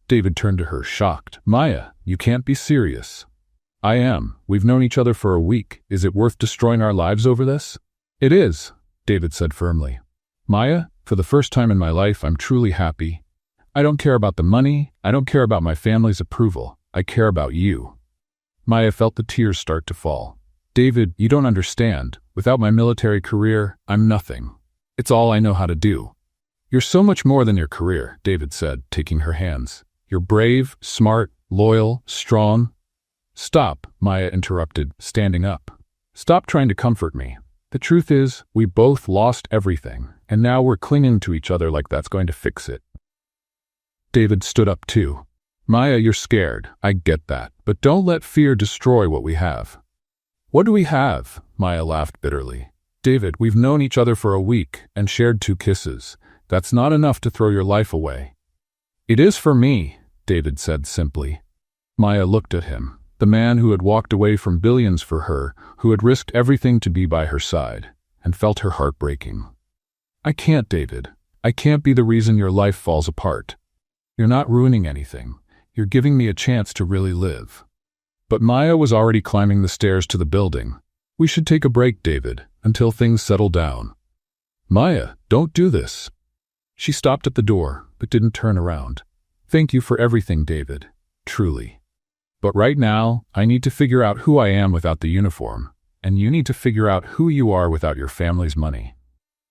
David turned to her, shocked. Maya, you can't be serious. I am. We've known each other for a week. Is it worth destroying our lives over this? It is, David said firmly. Maya, for the first time in my life, I'm truly happy. I don't care about the money. I don't care about my family's approval. I care about you. Maya felt the tears start to fall. David, you don't understand. Without my military career, I'm nothing. It's all I know how to do. You're so much more than your career, David said, taking her hands. You're brave, smart, loyal, strong. Stop, Maya interrupted, standing up. Stop trying to comfort me. The truth is, we both lost everything, and now we're clinging to each other like that's going to fix it. David stood up too. Maya, you're scared. I get that. But don't let fear destroy what we have. What do we have? Maya laughed bitterly. David, we've known each other for a week and shared 2 kisses. That's not enough to throw your life away. It is for me, David said simply. Maya looked at him, the man who had walked away from billions for her, who had risked everything to be by her side, and felt her heart breaking. I can't, David. I can't be the reason your life falls apart. You're not ruining anything. You're giving me a chance to really live. But Maya was already climbing the stairs to the building. We should take a break, David, until things settle down. Maya, don't do this. She stopped at the door, but didn't turn around. Thank you for everything, David. Truly. But right now, I need to figure out who I am without the uniform, and you need to figure out who you are without your family's money.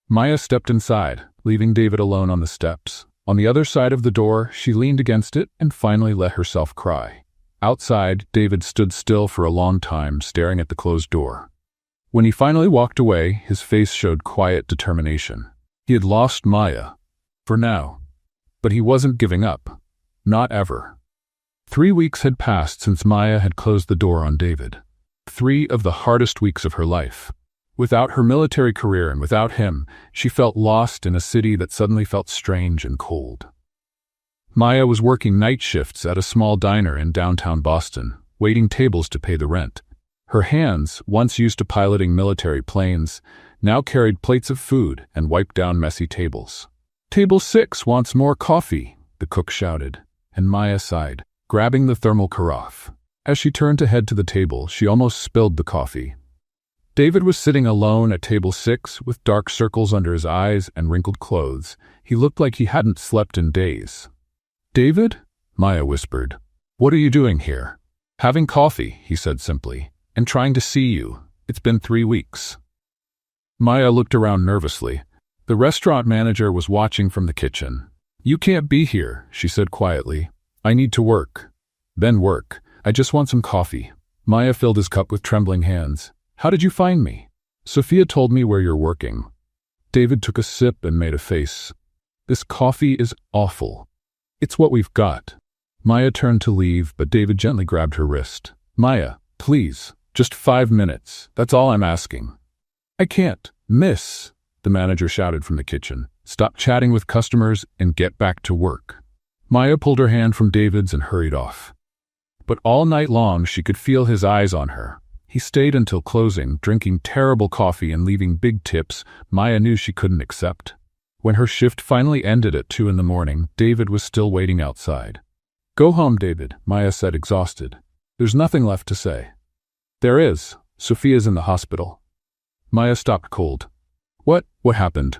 Maya stepped inside, leaving David alone on the steps. On the other side of the door, she leaned against it and finally let herself cry. Outside, David stood still for a long time, staring at the closed door. When he finally walked away, his face showed quiet determination. He had lost Maya. For now. But he wasn't giving up. Not ever. 3 weeks had passed since Maya had closed the door on David. 3 of the hardest weeks of her life. Without her military career and without him, she felt lost in a city that suddenly felt strange and cold. Maya was working night shifts at a small diner in downtown Boston, waiting tables to pay the rent. Her hands, once used to piloting military planes, now carried plates of food and wiped down messy tables. Table 6 wants more coffee, the cook shouted, and Maya sighed, grabbing the thermal carafe. As she turned to head to the table, she almost spilled the coffee. David was sitting alone at table 6 with dark circles under his eyes and wrinkled clothes. He looked like he hadn't slept in days. David? Maya whispered. What are you doing here? Having coffee, he said simply, and trying to see you. It's been 3 weeks. Maya looked around nervously. The restaurant manager was watching from the kitchen. You can't be here, she said quietly. I need to work. Then work. I just want some coffee. Maya filled his cup with trembling hands. How did you find me? Sophia told me where you're working. David took a sip and made a face. This coffee is awful. It's what we've got. Maya turned to leave, but David gently grabbed her wrist. Maya, please, just 5 minutes. That's all I'm asking. I can't, miss, the manager shouted from the kitchen. Stop chatting with customers and get back to work. Maya pulled her hand from David's and hurried off. But all night long she could feel his eyes on her. He stayed until closing, drinking terrible coffee and leaving big tips Maya knew she couldn't accept. When her shift finally ended at 2 a.m, David was still waiting outside. Go home, David, Maya said, exhausted. There's nothing left to say. There is. Sophia's in the hospital. Maya stopped cold. What happened?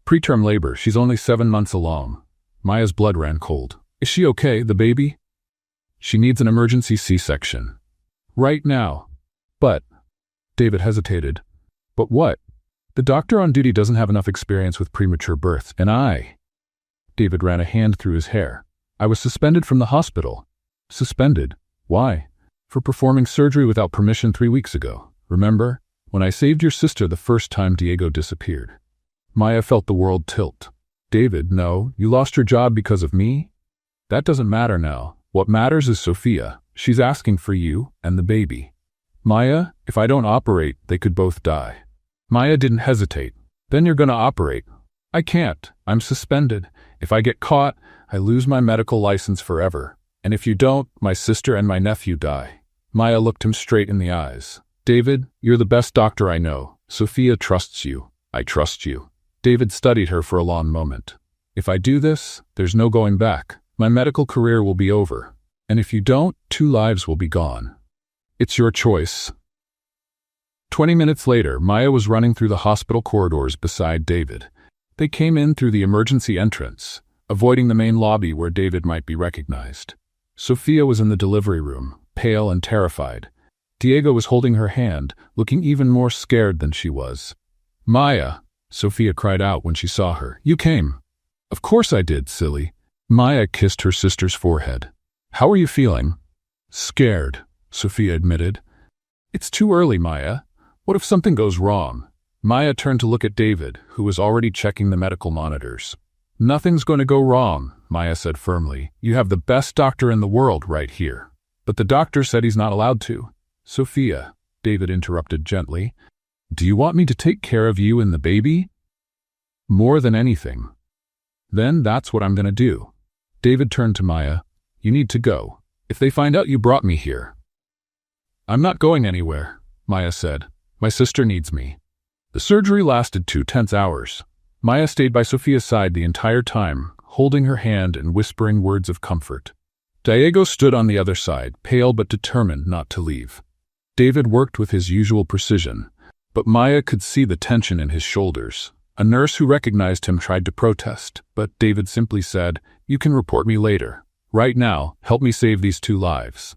Preterm labor. She's only 7 months along. Maya's blood ran cold. Is she okay, the baby? She needs an emergency C-section. Right now. But, David hesitated. But what? The doctor on duty doesn't have enough experience with premature birth, and David ran a hand through his hair. I was suspended from the hospital. Suspended? Why? For performing surgery without permission 3 weeks ago. Remember? When I saved your sister the first time Diego disappeared. Maya felt the world tilt. David, no, you lost your job because of me? That doesn't matter now. What matters is Sophia. She's asking for you and the baby. Maya, if I don't operate, they could both die. Maya didn't hesitate. Then you're gonna operate. I can't. I'm suspended. If I get caught, I lose my medical license forever. And if you don't, my sister and my nephew die. Maya looked him straight in the eyes. David, you're the best doctor I know. Sophia trusts you. I trust you. David studied her for a long moment. If I do this, there's no going back. My medical career will be over. And if you don't, 2 lives will be gone. It's your choice. 20 minutes later, Maya was running through the hospital corridors beside David. They came in through the emergency entrance, avoiding the main lobby where David might be recognized. Sophia was in the delivery room, pale and terrified. Diego was holding her hand, looking even more scared than she was. Maya, Sophia cried out when she saw her. You came. Of course I did, silly. Maya kissed her sister's forehead. How are you feeling? Scared, Sophia admitted. It's too early, Maya. What if something goes wrong? Maya turned to look at David, who was already checking the medical monitors. Nothing's going to go wrong, Maya said firmly. You have the best doctor in the world right here. But the doctor said he's not allowed to. Sophia, David interrupted gently. Do you want me to take care of you and the baby? More than anything. Then that's what I'm going to do. David turned to Maya. You need to go. If they find out you brought me here. I'm not going anywhere, Maya said. My sister needs me. The surgery lasted 2 tense hours. Maya stayed by Sophia's side the entire time, holding her hand and whispering words of comfort. Diego stood on the other side, pale but determined not to leave. David worked with his usual precision, but Maya could see the tension in his shoulders. A nurse who recognized him tried to protest, but David simply said, You can report me later. Right now, help me save these 2 lives.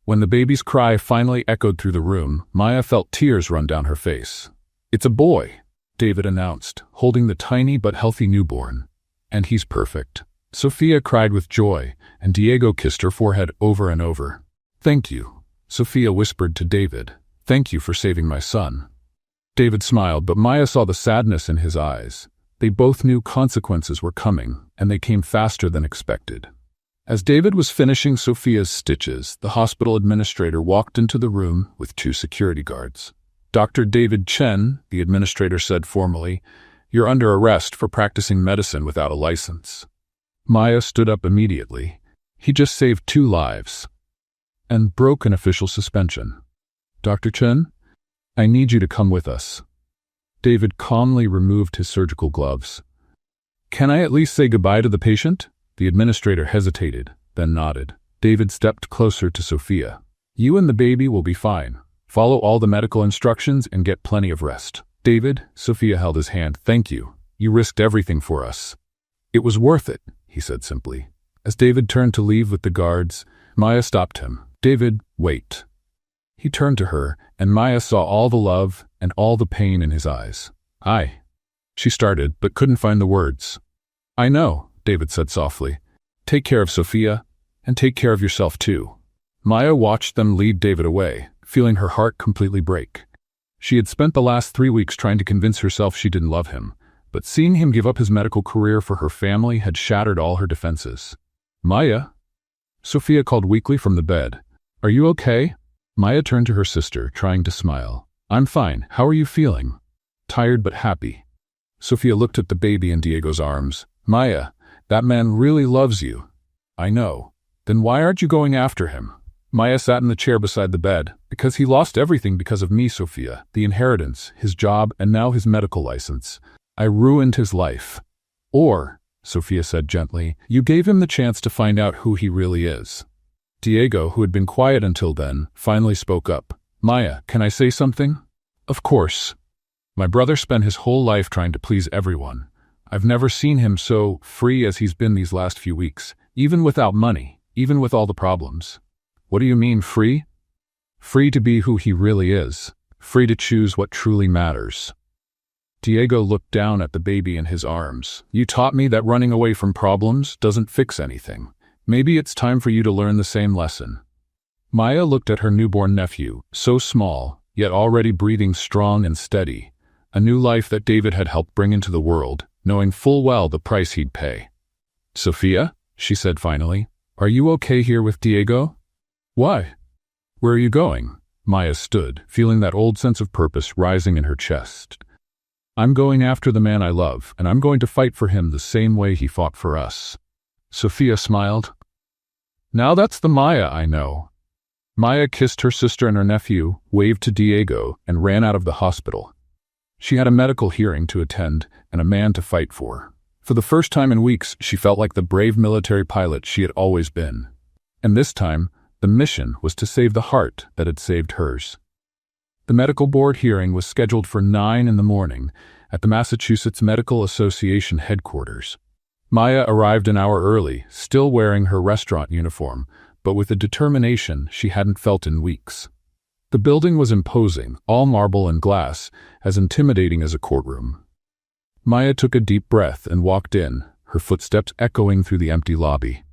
When the baby's cry finally echoed through the room, Maya felt tears run down her face. It's a boy, David announced, holding the tiny but healthy newborn. And he's perfect. Sophia cried with joy, and Diego kissed her forehead over and over. Thank you, Sophia whispered to David. Thank you for saving my son. David smiled, but Maya saw the sadness in his eyes. They both knew consequences were coming, and they came faster than expected. As David was finishing Sophia's stitches, the hospital administrator walked into the room with 2 security guards. Dr. David Chen, the administrator said formally, You're under arrest for practicing medicine without a license. Maya stood up immediately. He just saved 2 lives and broke an official suspension. Dr. Chen, I need you to come with us. David calmly removed his surgical gloves. Can I at least say goodbye to the patient? The administrator hesitated, then nodded. David stepped closer to Sophia. You and the baby will be fine. Follow all the medical instructions and get plenty of rest. David, Sophia held his hand. Thank you. You risked everything for us. It was worth it, he said simply. As David turned to leave with the guards, Maya stopped him. David, wait. He turned to her, and Maya saw all the love and all the pain in his eyes. She started, but couldn't find the words. I know, David said softly. Take care of Sophia, and take care of yourself too. Maya watched them lead David away, feeling her heart completely break. She had spent the last 3 weeks trying to convince herself she didn't love him, but seeing him give up his medical career for her family had shattered all her defenses. Maya? Sophia called weakly from the bed. Are you okay? Maya turned to her sister, trying to smile. I'm fine. How are you feeling? Tired but happy. Sophia looked at the baby in Diego's arms. Maya, that man really loves you. I know. Then why aren't you going after him? Maya sat in the chair beside the bed. Because he lost everything because of me, Sophia. The inheritance, his job, and now his medical license. I ruined his life. Or, Sophia said gently, you gave him the chance to find out who he really is. Diego, who had been quiet until then, finally spoke up. Maya, can I say something? Of course. My brother spent his whole life trying to please everyone. I've never seen him so free as he's been these last few weeks, even without money, even with all the problems. What do you mean, free? Free to be who he really is, free to choose what truly matters. Diego looked down at the baby in his arms. You taught me that running away from problems doesn't fix anything. Maybe it's time for you to learn the same lesson. Maya looked at her newborn nephew, so small, yet already breathing strong and steady. A new life that David had helped bring into the world, knowing full well the price he'd pay. Sophia, she said finally, are you okay here with Diego? Why? Where are you going? Maya stood, feeling that old sense of purpose rising in her chest. I'm going after the man I love, and I'm going to fight for him the same way he fought for us. Sophia smiled. Now that's the Maya I know. Maya kissed her sister and her nephew, waved to Diego, and ran out of the hospital. She had a medical hearing to attend and a man to fight for. For the first time in weeks, she felt like the brave military pilot she had always been. And this time, the mission was to save the heart that had saved hers. The medical board hearing was scheduled for 9 a.m. at the Massachusetts Medical Association headquarters. Maya arrived an hour early, still wearing her restaurant uniform, but with a determination she hadn't felt in weeks. The building was imposing, all marble and glass, as intimidating as a courtroom. Maya took a deep breath and walked in, her footsteps echoing through the empty lobby.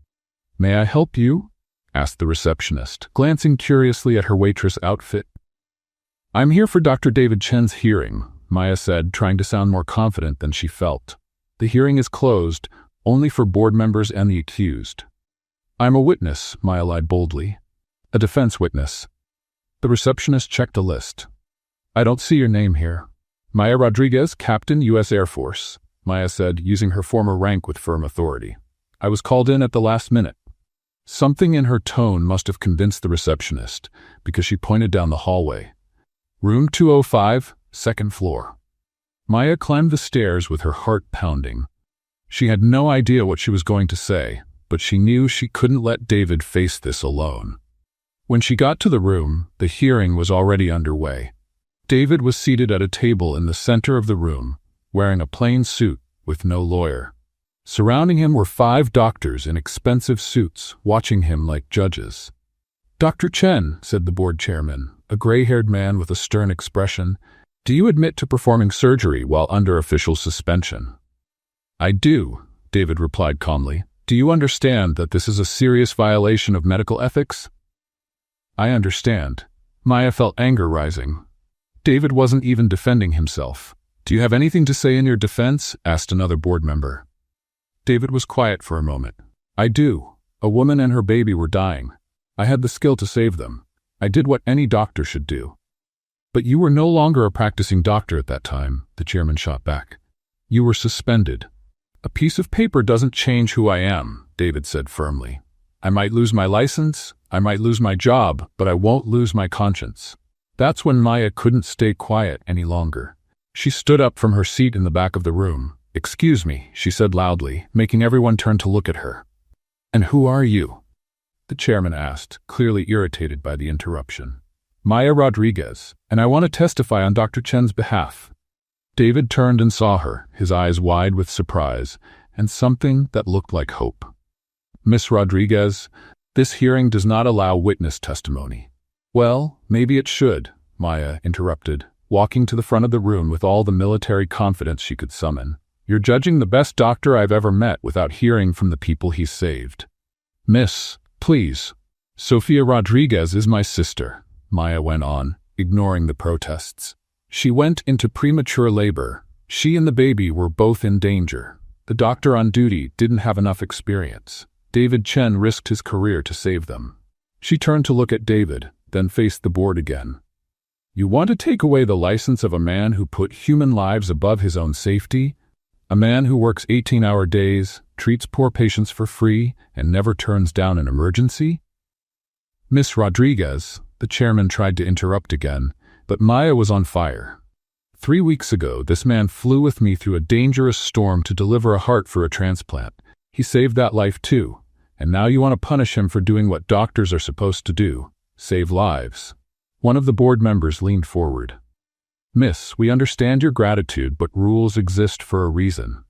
May I help you? Asked the receptionist, glancing curiously at her waitress outfit. I'm here for Dr. David Chen's hearing, Maya said, trying to sound more confident than she felt. The hearing is closed, only for board members and the accused. I'm a witness, Maya lied boldly. A defense witness. The receptionist checked a list. I don't see your name here. Maya Rodriguez, Captain, U.S. Air Force, Maya said, using her former rank with firm authority. I was called in at the last minute. Something in her tone must have convinced the receptionist, because she pointed down the hallway. Room 205, second floor. Maya climbed the stairs with her heart pounding. She had no idea what she was going to say, but she knew she couldn't let David face this alone. When she got to the room, the hearing was already underway. David was seated at a table in the center of the room, wearing a plain suit with no lawyer. Surrounding him were 5 doctors in expensive suits, watching him like judges. Dr. Chen, said the board chairman, a gray-haired man with a stern expression, do you admit to performing surgery while under official suspension? I do, David replied calmly. Do you understand that this is a serious violation of medical ethics? I understand. Maya felt anger rising. David wasn't even defending himself. Do you have anything to say in your defense? Asked another board member. David was quiet for a moment. I do. A woman and her baby were dying. I had the skill to save them. I did what any doctor should do. But you were no longer a practicing doctor at that time, the chairman shot back. You were suspended. A piece of paper doesn't change who I am, David said firmly. I might lose my license, I might lose my job, but I won't lose my conscience. That's when Maya couldn't stay quiet any longer. She stood up from her seat in the back of the room. Excuse me, she said loudly, making everyone turn to look at her. And who are you? The chairman asked, clearly irritated by the interruption. Maya Rodriguez, and I want to testify on Dr. Chen's behalf. David turned and saw her, his eyes wide with surprise, and something that looked like hope. Miss Rodriguez, this hearing does not allow witness testimony. Well, maybe it should, Maya interrupted, walking to the front of the room with all the military confidence she could summon. You're judging the best doctor I've ever met without hearing from the people he's saved. Miss, please. Sophia Rodriguez is my sister, Maya went on, ignoring the protests. She went into premature labor. She and the baby were both in danger. The doctor on duty didn't have enough experience. David Chen risked his career to save them. She turned to look at David, then faced the board again. You want to take away the license of a man who put human lives above his own safety? A man who works 18-hour days, treats poor patients for free, and never turns down an emergency? Miss Rodriguez, the chairman tried to interrupt again, but Maya was on fire. 3 weeks ago, this man flew with me through a dangerous storm to deliver a heart for a transplant. He saved that life too, and now you want to punish him for doing what doctors are supposed to do, save lives. One of the board members leaned forward. Miss, we understand your gratitude, but rules exist for a reason.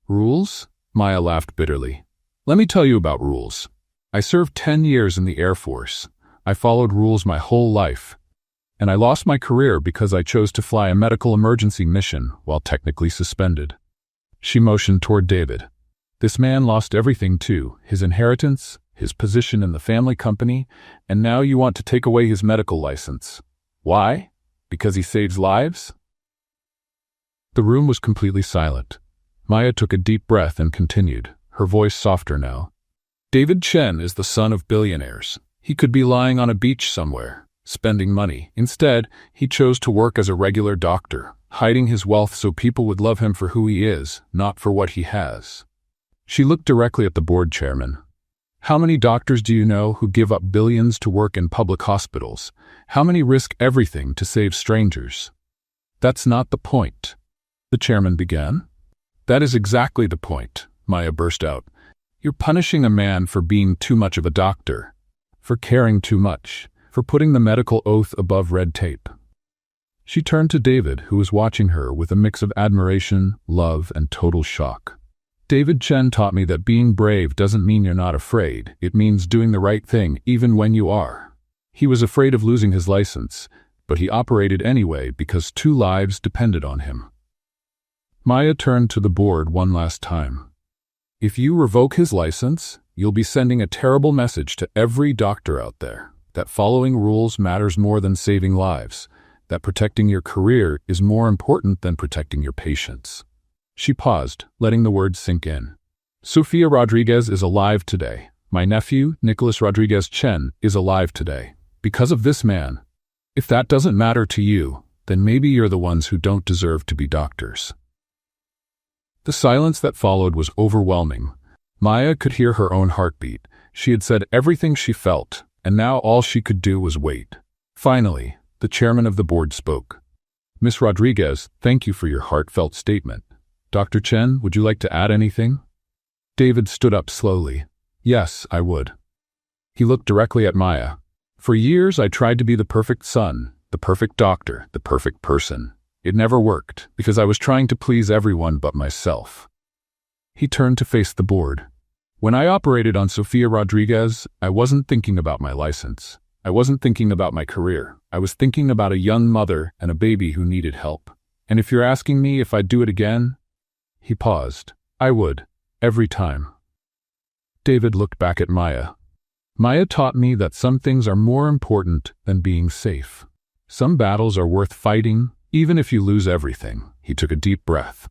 Rules? Maya laughed bitterly. Let me tell you about rules. I served 10 years in the Air Force. I followed rules my whole life. And I lost my career because I chose to fly a medical emergency mission while technically suspended. She motioned toward David. This man lost everything too, his inheritance, his position in the family company, and now you want to take away his medical license. Why? Because he saves lives? The room was completely silent. Maya took a deep breath and continued, her voice softer now. David Chen is the son of billionaires. He could be lying on a beach somewhere, spending money. Instead, he chose to work as a regular doctor, hiding his wealth so people would love him for who he is, not for what he has. She looked directly at the board chairman. How many doctors do you know who give up billions to work in public hospitals? How many risk everything to save strangers? That's not the point. The chairman began. That is exactly the point, Maya burst out. You're punishing a man for being too much of a doctor, for caring too much, for putting the medical oath above red tape. She turned to David, who was watching her with a mix of admiration, love, and total shock. David Chen taught me that being brave doesn't mean you're not afraid. It means doing the right thing even when you are. He was afraid of losing his license, but he operated anyway because 2 lives depended on him. Maya turned to the board one last time. If you revoke his license, you'll be sending a terrible message to every doctor out there that following rules matters more than saving lives, that protecting your career is more important than protecting your patients. She paused, letting the words sink in. Sofia Rodriguez is alive today. My nephew, Nicholas Rodriguez Chen, is alive today. Because of this man. If that doesn't matter to you, then maybe you're the ones who don't deserve to be doctors. The silence that followed was overwhelming. Maya could hear her own heartbeat. She had said everything she felt, and now all she could do was wait. Finally, the chairman of the board spoke. Miss Rodriguez, thank you for your heartfelt statement. Dr. Chen, would you like to add anything? David stood up slowly. Yes, I would. He looked directly at Maya. For years, I tried to be the perfect son, the perfect doctor, the perfect person. It never worked, because I was trying to please everyone but myself. He turned to face the board. When I operated on Sofia Rodriguez, I wasn't thinking about my license. I wasn't thinking about my career. I was thinking about a young mother and a baby who needed help. And if you're asking me if I'd do it again, he paused. I would, every time. David looked back at Maya. Maya taught me that some things are more important than being safe. Some battles are worth fighting, even if you lose everything. He took a deep breath.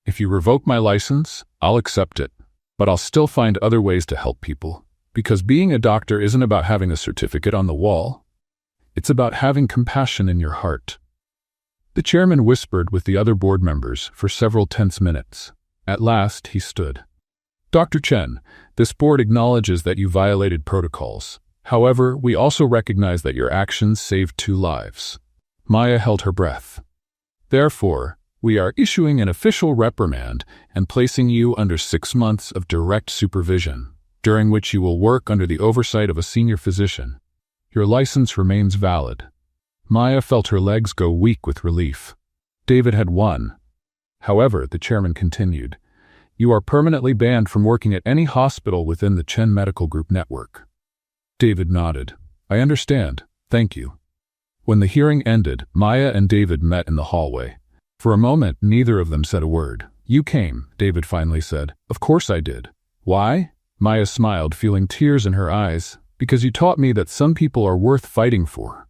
If you revoke my license, I'll accept it, but I'll still find other ways to help people. Because being a doctor isn't about having a certificate on the wall. It's about having compassion in your heart. The chairman whispered with the other board members for several tense minutes. At last, he stood. Dr. Chen, this board acknowledges that you violated protocols. However, we also recognize that your actions saved 2 lives. Maya held her breath. Therefore, we are issuing an official reprimand and placing you under 6 months of direct supervision, during which you will work under the oversight of a senior physician. Your license remains valid. Maya felt her legs go weak with relief. David had won. However, the chairman continued, you are permanently banned from working at any hospital within the Chen Medical Group network. David nodded. I understand. Thank you. When the hearing ended, Maya and David met in the hallway. For a moment, neither of them said a word. You came, David finally said. Of course I did. Why? Maya smiled, feeling tears in her eyes. Because you taught me that some people are worth fighting for.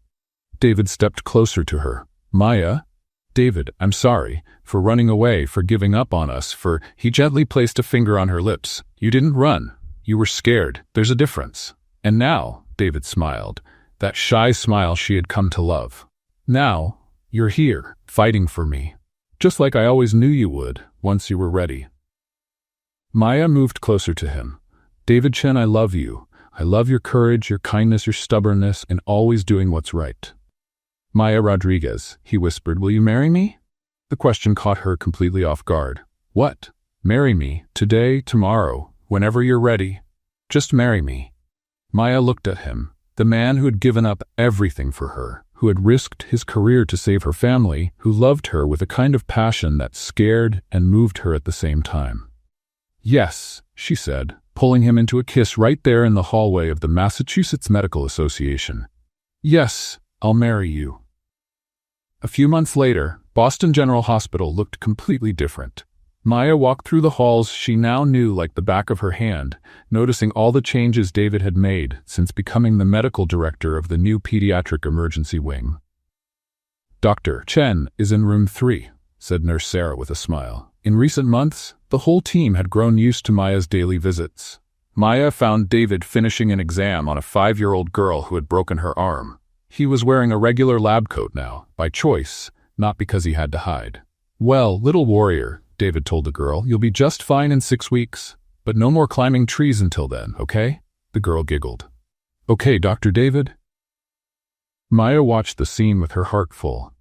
David stepped closer to her. Maya? David, I'm sorry, for running away, for giving up on us, he gently placed a finger on her lips. You didn't run. You were scared. There's a difference. And now, David smiled, that shy smile she had come to love. Now, you're here, fighting for me. Just like I always knew you would, once you were ready. Maya moved closer to him. David Chen, I love you. I love your courage, your kindness, your stubbornness, and always doing what's right. Maya Rodriguez, he whispered, will you marry me? The question caught her completely off guard. What? Marry me? Today, tomorrow, whenever you're ready. Just marry me. Maya looked at him, the man who had given up everything for her, who had risked his career to save her family, who loved her with a kind of passion that scared and moved her at the same time. Yes, she said, pulling him into a kiss right there in the hallway of the Massachusetts Medical Association. Yes, I'll marry you. A few months later, Boston General Hospital looked completely different. Maya walked through the halls she now knew like the back of her hand, noticing all the changes David had made since becoming the medical director of the new pediatric emergency wing. Dr. Chen is in room 3, said Nurse Sarah with a smile. In recent months, the whole team had grown used to Maya's daily visits. Maya found David finishing an exam on a 5-year-old girl who had broken her arm. He was wearing a regular lab coat now, by choice, not because he had to hide. Well, little warrior, David told the girl, you'll be just fine in 6 weeks, but no more climbing trees until then, okay? The girl giggled. Okay, Dr. David? Maya watched the scene with her heart full.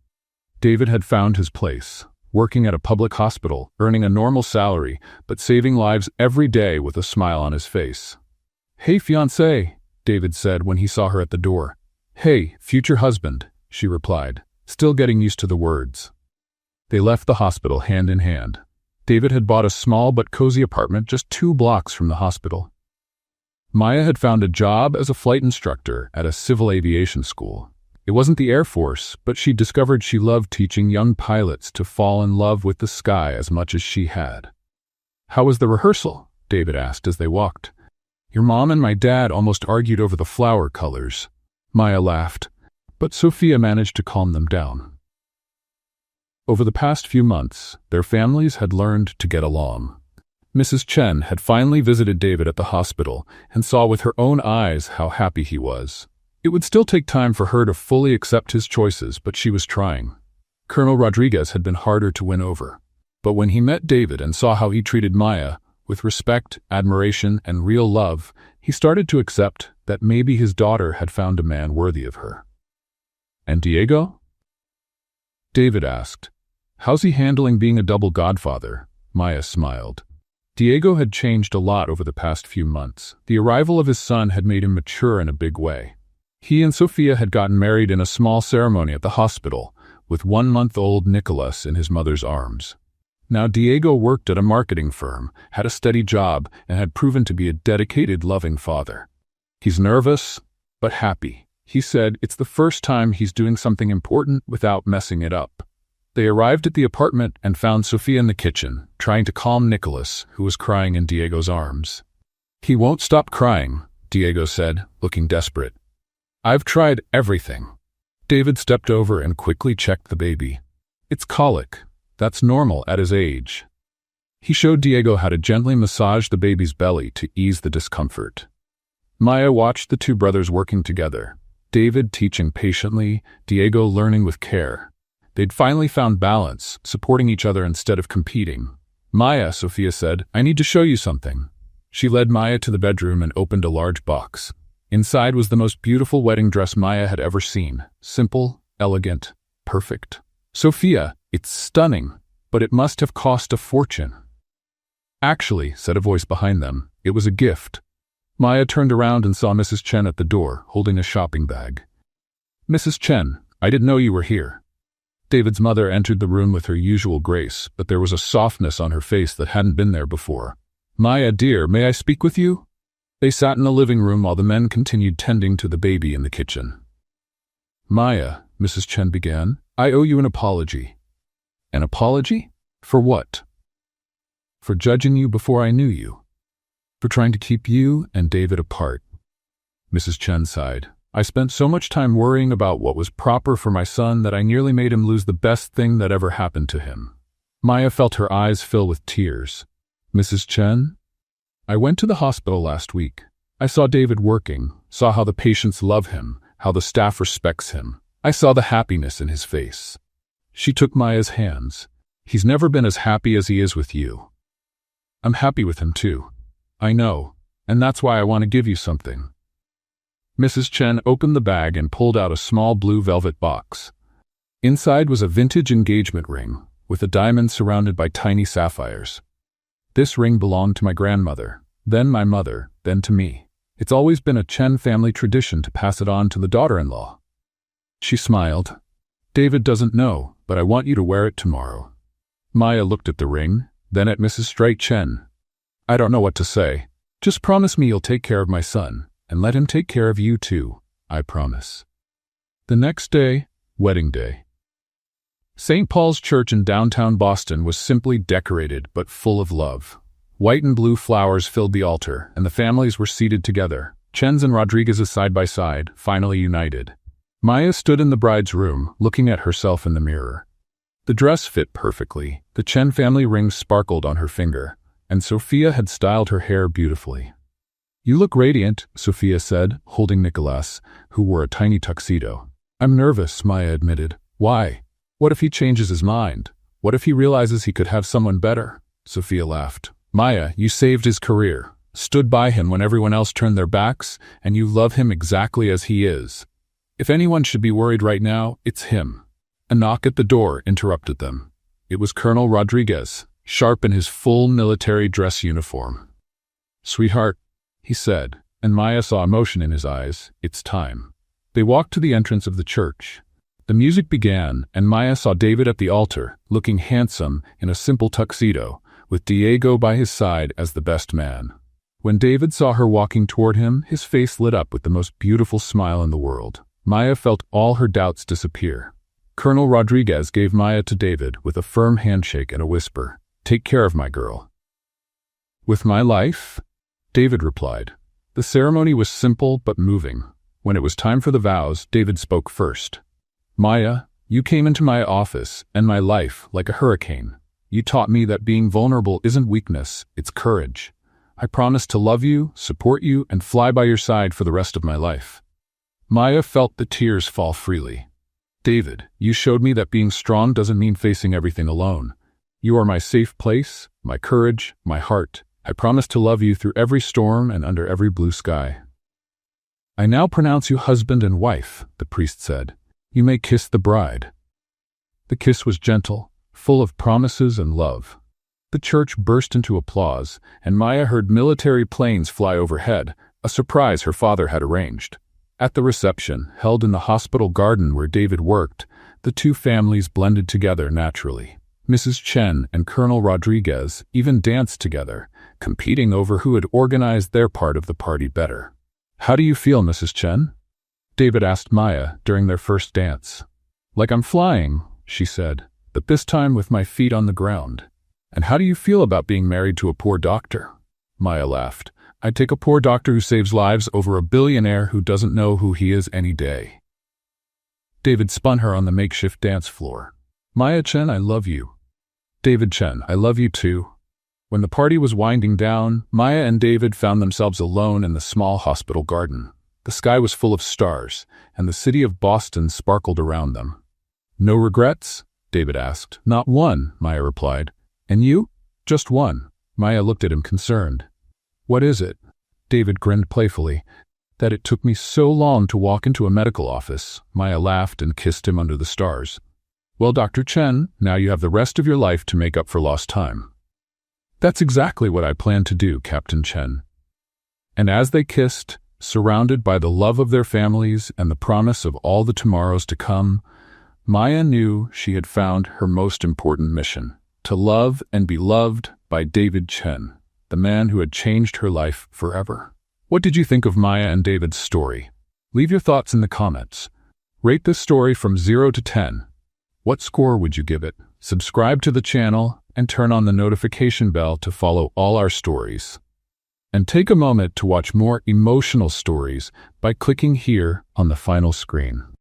David had found his place, working at a public hospital, earning a normal salary, but saving lives every day with a smile on his face. Hey, fiancé, David said when he saw her at the door. Hey, future husband, she replied, still getting used to the words. They left the hospital hand in hand. David had bought a small but cozy apartment just 2 blocks from the hospital. Maya had found a job as a flight instructor at a civil aviation school. It wasn't the Air Force, but she discovered she loved teaching young pilots to fall in love with the sky as much as she had. How was the rehearsal? David asked as they walked. Your mom and my dad almost argued over the flower colors. Maya laughed, but Sophia managed to calm them down. Over the past few months, their families had learned to get along. Mrs. Chen had finally visited David at the hospital and saw with her own eyes how happy he was. It would still take time for her to fully accept his choices, but she was trying. Colonel Rodriguez had been harder to win over. But when he met David and saw how he treated Maya, with respect, admiration, and real love, he started to accept that maybe his daughter had found a man worthy of her. And Diego? David asked. How's he handling being a double godfather? Maya smiled. Diego had changed a lot over the past few months. The arrival of his son had made him mature in a big way. He and Sophia had gotten married in a small ceremony at the hospital, with 1-month-old Nicholas in his mother's arms. Now Diego worked at a marketing firm, had a steady job, and had proven to be a dedicated, loving father. He's nervous, but happy. He said it's the first time he's doing something important without messing it up. They arrived at the apartment and found Sophia in the kitchen, trying to calm Nicholas, who was crying in Diego's arms. He won't stop crying, Diego said, looking desperate. I've tried everything. David stepped over and quickly checked the baby. It's colic. That's normal at his age. He showed Diego how to gently massage the baby's belly to ease the discomfort. Maya watched the 2 brothers working together, David teaching patiently, Diego learning with care. They'd finally found balance, supporting each other instead of competing. Maya, Sophia said, I need to show you something. She led Maya to the bedroom and opened a large box. Inside was the most beautiful wedding dress Maya had ever seen. Simple, elegant, perfect. Sophia, it's stunning, but it must have cost a fortune. Actually, said a voice behind them, it was a gift. Maya turned around and saw Mrs. Chen at the door, holding a shopping bag. Mrs. Chen, I didn't know you were here. David's mother entered the room with her usual grace, but there was a softness on her face that hadn't been there before. Maya, dear, may I speak with you? They sat in the living room while the men continued tending to the baby in the kitchen. Maya, Mrs. Chen began, I owe you an apology. An apology? For what? For judging you before I knew you. For trying to keep you and David apart. Mrs. Chen sighed. I spent so much time worrying about what was proper for my son that I nearly made him lose the best thing that ever happened to him. Maya felt her eyes fill with tears. Mrs. Chen? I went to the hospital last week. I saw David working, saw how the patients love him, how the staff respects him. I saw the happiness in his face. She took Maya's hands. He's never been as happy as he is with you. I'm happy with him too. I know, and that's why I want to give you something. Mrs. Chen opened the bag and pulled out a small blue velvet box. Inside was a vintage engagement ring, with a diamond surrounded by tiny sapphires. This ring belonged to my grandmother, then my mother, then to me. It's always been a Chen family tradition to pass it on to the daughter-in-law. She smiled. David doesn't know, but I want you to wear it tomorrow. Maya looked at the ring, then at Mrs. Straight Chen. I don't know what to say. Just promise me you'll take care of my son, and let him take care of you too. I promise. The next day, wedding day. St. Paul's Church in downtown Boston was simply decorated but full of love. White and blue flowers filled the altar, and the families were seated together, Chen's and Rodriguez's side by side, finally united. Maya stood in the bride's room, looking at herself in the mirror. The dress fit perfectly, the Chen family ring sparkled on her finger, and Sophia had styled her hair beautifully. You look radiant, Sophia said, holding Nicholas, who wore a tiny tuxedo. I'm nervous, Maya admitted. Why? What if he changes his mind? What if he realizes he could have someone better? Sophia laughed. Maya, you saved his career, stood by him when everyone else turned their backs, and you love him exactly as he is. If anyone should be worried right now, it's him. A knock at the door interrupted them. It was Colonel Rodriguez, sharp in his full military dress uniform. Sweetheart, he said, and Maya saw emotion in his eyes. It's time. They walked to the entrance of the church. The music began, and Maya saw David at the altar, looking handsome in a simple tuxedo, with Diego by his side as the best man. When David saw her walking toward him, his face lit up with the most beautiful smile in the world. Maya felt all her doubts disappear. Colonel Rodriguez gave Maya to David with a firm handshake and a whisper, "Take care of my girl." "With my life?" David replied. The ceremony was simple but moving. When it was time for the vows, David spoke first. "Maya, you came into my office and my life like a hurricane. You taught me that being vulnerable isn't weakness, it's courage. I promise to love you, support you, and fly by your side for the rest of my life." Maya felt the tears fall freely. "David, you showed me that being strong doesn't mean facing everything alone. You are my safe place, my courage, my heart. I promise to love you through every storm and under every blue sky." "I now pronounce you husband and wife," the priest said. "You may kiss the bride." The kiss was gentle, full of promises and love. The church burst into applause, and Maya heard military planes fly overhead, a surprise her father had arranged. At the reception, held in the hospital garden where David worked, the two families blended together naturally. Mrs. Chen and Colonel Rodriguez even danced together, competing over who had organized their part of the party better. "How do you feel, Mrs. Chen?" David asked Maya during their first dance. "Like I'm flying," she said, "but this time with my feet on the ground." "And how do you feel about being married to a poor doctor?" Maya laughed. "I'd take a poor doctor who saves lives over a billionaire who doesn't know who he is any day." David spun her on the makeshift dance floor. "Maya Chen, I love you." "David Chen, I love you too." When the party was winding down, Maya and David found themselves alone in the small hospital garden. The sky was full of stars, and the city of Boston sparkled around them. "No regrets?" David asked. "Not one," Maya replied. "And you?" "Just one." Maya looked at him concerned. "What is it?" David grinned playfully. "That it took me so long to walk into a medical office." Maya laughed and kissed him under the stars. "Well, Dr. Chen, now you have the rest of your life to make up for lost time." "That's exactly what I plan to do, Captain Chen." And as they kissed, surrounded by the love of their families and the promise of all the tomorrows to come, Maya knew she had found her most important mission, to love and be loved by David Chen, the man who had changed her life forever. What did you think of Maya and David's story? Leave your thoughts in the comments. Rate this story from 0 to 10. What score would you give it? Subscribe to the channel and turn on the notification bell to follow all our stories. And take a moment to watch more emotional stories by clicking here on the final screen.